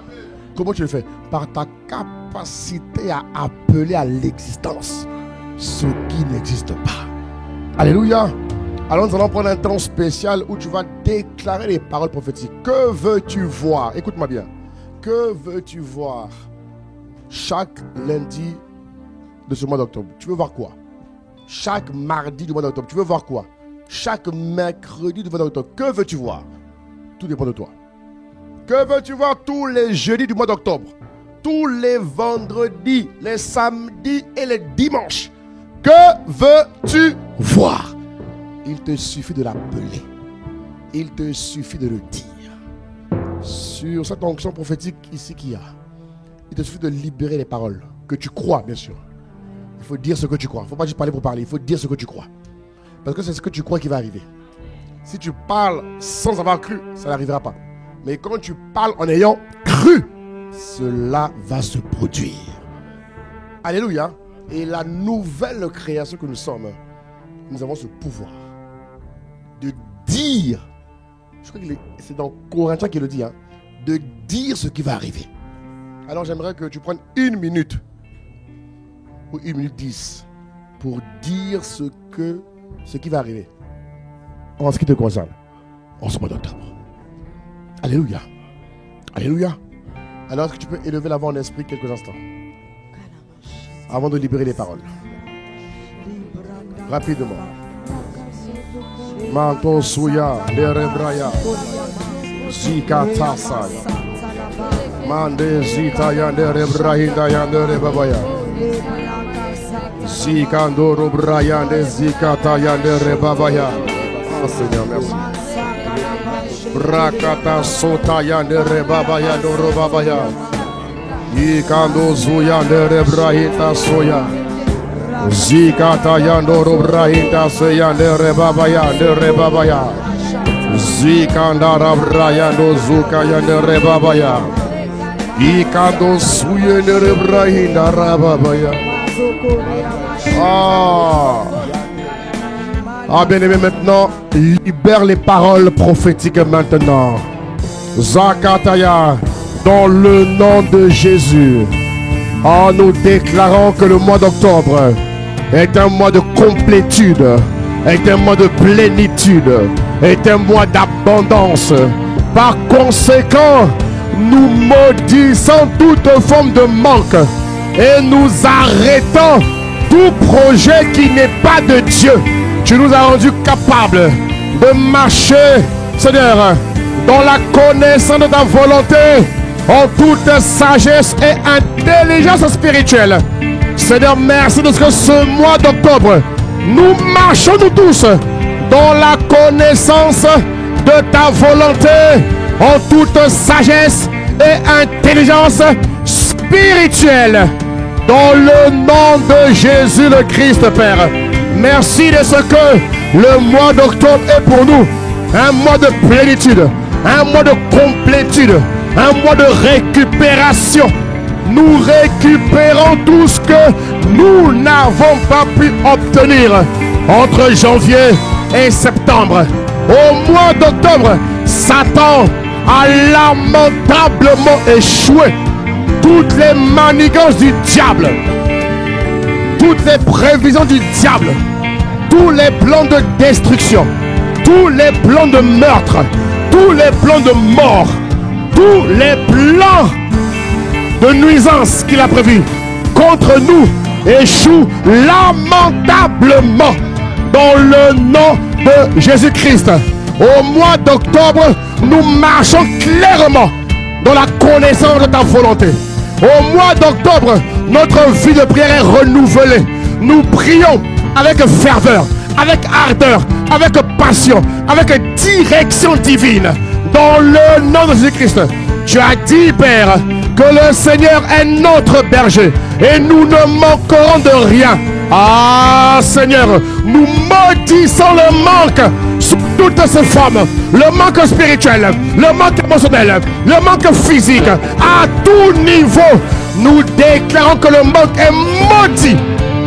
tu le fais? Par ta capacité à appeler à l'existence ce qui n'existe pas. Alléluia. Alors nous allons prendre un temps spécial où tu vas déclarer les paroles prophétiques. Que veux-tu voir? Écoute-moi bien. Que veux-tu voir chaque lundi de ce mois d'octobre? Tu veux voir quoi? Chaque mardi du mois d'octobre, tu veux voir quoi? Chaque mercredi du mois d'octobre, que veux-tu voir? Tout dépend de toi. Que veux-tu voir tous les jeudis du mois d'octobre? Tous les vendredis, les samedis et les dimanches. Que veux-tu voir? Il te suffit de l'appeler. Il te suffit de le dire. Sur cette onction prophétique ici qu'il y a, il te suffit de libérer les paroles que tu crois, bien sûr. Il faut dire ce que tu crois. Il ne faut pas juste parler pour parler. Il faut dire ce que tu crois. Parce que c'est ce que tu crois qui va arriver. Si tu parles sans avoir cru, ça n'arrivera pas. Mais quand tu parles en ayant cru, cela va se produire. Alléluia. Et la nouvelle création que nous sommes, nous avons ce pouvoir de dire. Je crois que c'est dans Corinthiens qu'il le dit, de dire ce qui va arriver. Alors j'aimerais que tu prennes 1 minute ou 1 minute 10 pour dire ce qui va arriver en ce qui te concerne en ce mois d'octobre. Alléluia. Alléluia. Alors est-ce que tu peux élever la voix en esprit quelques instants avant de libérer les paroles? Rapidement. Manto suya, de rebraya. Zika tasaya. Mande zita yande rebrahinda yande rebabaya. Zika ndoro brayande zika tayande rebabaya. Oh Seigneur, merci. Brakata sota yande rebabaya ndoro babaya. Ikando zuyande rebrahita soya. Zika tayando robrahita seyande rebabaya de rebabaya. Zikanda rabrayando zuka yande rebabaya. Ikando suyende rebrahinda rababaya. Bien aimé, maintenant, libère les paroles prophétiques maintenant. Zakataya, dans le nom de Jésus. Nous déclarons que le mois d'octobre est un mois de complétude, est un mois de plénitude, est un mois d'abondance. Par conséquent, nous maudissons toute forme de manque et nous arrêtons tout projet qui n'est pas de Dieu. Tu nous as rendus capables de marcher, Seigneur, dans la connaissance de ta volonté, en toute sagesse et intelligence spirituelle. Seigneur, merci de ce que ce mois d'octobre, nous marchons nous tous dans la connaissance de ta volonté, en toute sagesse et intelligence spirituelle. Dans le nom de Jésus le Christ, Père. Merci de ce que le mois d'octobre est pour nous un mois de plénitude, un mois de complétude, un mois de récupération. Nous récupérons tout ce que nous n'avons pas pu obtenir entre janvier et septembre. Au mois d'octobre, Satan a lamentablement échoué. Toutes les manigances du diable, toutes les prévisions du diable, tous les plans de destruction, tous les plans de meurtre, tous les plans de mort, tous les plans de nuisance qu'il a prévus contre nous échouent lamentablement dans le nom de Jésus-Christ. Au mois d'octobre, nous marchons clairement dans la connaissance de ta volonté. Au mois d'octobre, notre vie de prière est renouvelée. Nous prions avec ferveur, avec ardeur, avec passion, avec direction divine. Dans le nom de Jésus-Christ, tu as dit, Père, que le Seigneur est notre berger et nous ne manquerons de rien. Ah Seigneur, nous maudissons le manque sous toutes ses formes. Le manque spirituel, le manque émotionnel, le manque physique. À tout niveau, nous déclarons que le manque est maudit.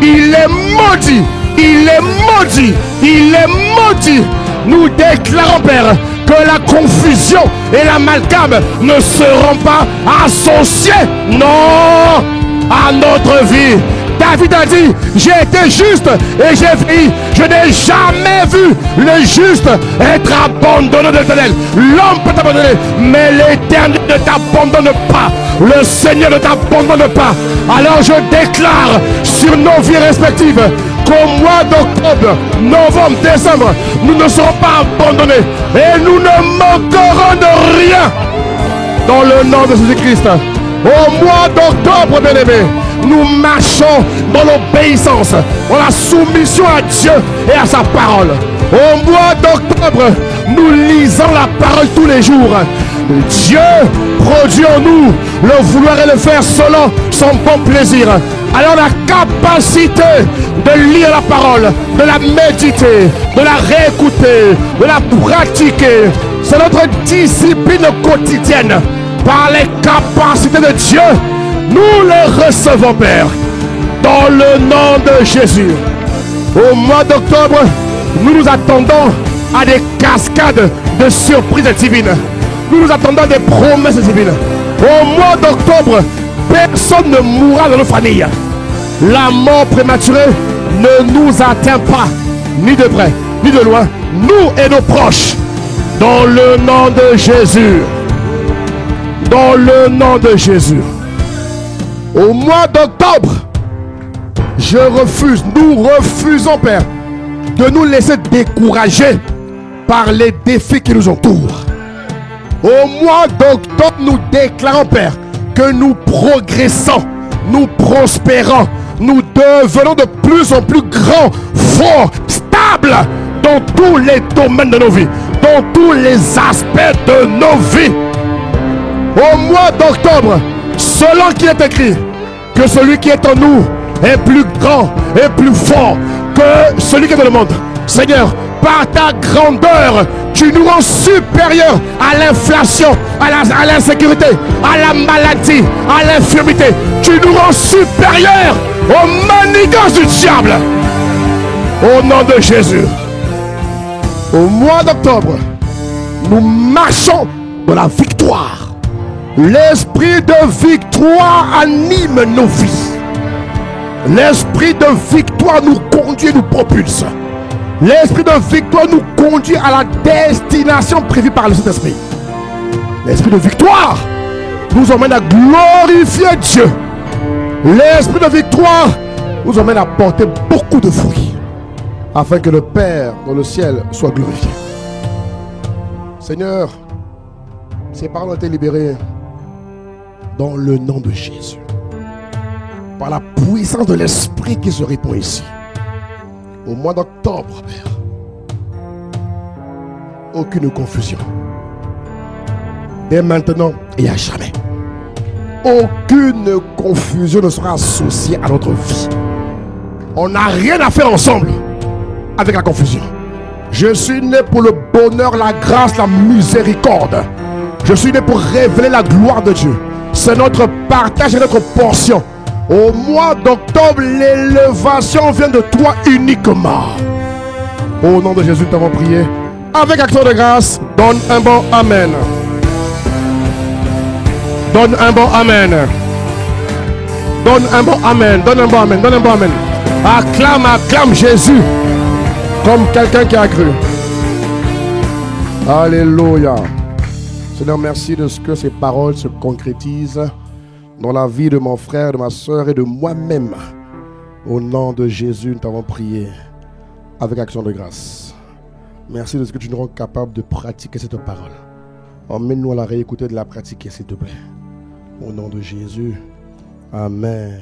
Il est maudit. Il est maudit. Il est maudit. Nous déclarons, Père, que la confusion et l'amalgame ne seront pas associés, non, à notre vie. David a dit, j'ai été juste et j'ai vécu. Je n'ai jamais vu le juste être abandonné de l'Éternel. L'homme peut t'abandonner, mais l'Éternel ne t'abandonne pas. Le Seigneur ne t'abandonne pas. Alors je déclare sur nos vies respectives qu'au mois d'octobre, novembre, décembre, nous ne serons pas abandonnés et nous ne manquerons de rien. Dans le nom de Jésus-Christ. Au mois d'octobre, bien-aimés, nous marchons dans l'obéissance, dans la soumission à Dieu et à sa parole. Au mois d'octobre, nous lisons la parole tous les jours. Dieu produit en nous le vouloir et le faire selon son bon plaisir. Alors la capacité de lire la parole, de la méditer, de la réécouter, de la pratiquer, c'est notre discipline quotidienne. Par les capacités de Dieu, nous les recevons, Père, dans le nom de Jésus. Au mois d'octobre, nous nous attendons à des cascades de surprises divines. Nous nous attendons à des promesses divines. Au mois d'octobre, personne ne mourra dans nos familles. La mort prématurée ne nous atteint pas, ni de près, ni de loin, nous et nos proches. Dans le nom de Jésus. Dans le nom de Jésus. Au mois d'octobre, nous refusons, Père, de nous laisser décourager par les défis qui nous entourent. Au mois d'octobre, nous déclarons, Père, que nous progressons, nous prospérons, nous devenons de plus en plus grands, forts, stables dans tous les domaines de nos vies, dans tous les aspects de nos vies. Au mois d'octobre, selon qu'il est écrit que celui qui est en nous est plus grand et plus fort que celui qui est dans le monde. Seigneur, par ta grandeur, tu nous rends supérieurs à l'inflation, à l'insécurité, à la maladie, à l'infirmité. Tu nous rends supérieurs aux manigances du diable. Au nom de Jésus. Au mois d'octobre, nous marchons dans la victoire. L'esprit de victoire anime nos vies. L'esprit de victoire nous conduit, nous propulse. L'esprit de victoire nous conduit à la destination prévue par le Saint-Esprit. L'esprit de victoire nous emmène à glorifier Dieu. L'esprit de victoire nous emmène à porter beaucoup de fruits, afin que le Père dans le ciel soit glorifié. Seigneur, ces paroles ont été libérées dans le nom de Jésus, par la puissance de l'Esprit qui se répand ici. Au mois d'octobre, Père, aucune confusion. Dès maintenant et à jamais, aucune confusion ne sera associée à notre vie. On n'a rien à faire ensemble avec la confusion. Je suis né pour le bonheur, la grâce, la miséricorde. Je suis né pour révéler la gloire de Dieu. C'est notre partage et notre portion. Au mois d'octobre, l'élévation vient de toi uniquement. Au nom de Jésus, nous t'avons prié. Avec action de grâce, donne un bon amen. Donne un bon amen. Donne un bon amen. Donne un bon amen. Donne un bon amen. Acclame, acclame Jésus comme quelqu'un qui a cru. Alléluia. Seigneur, merci de ce que ces paroles se concrétisent dans la vie de mon frère, de ma soeur et de moi-même. Au nom de Jésus, nous t'avons prié avec action de grâce. Merci de ce que tu nous rends capables de pratiquer cette parole. Emmène-nous à la réécouter, de la pratiquer, s'il te plaît. Au nom de Jésus. Amen.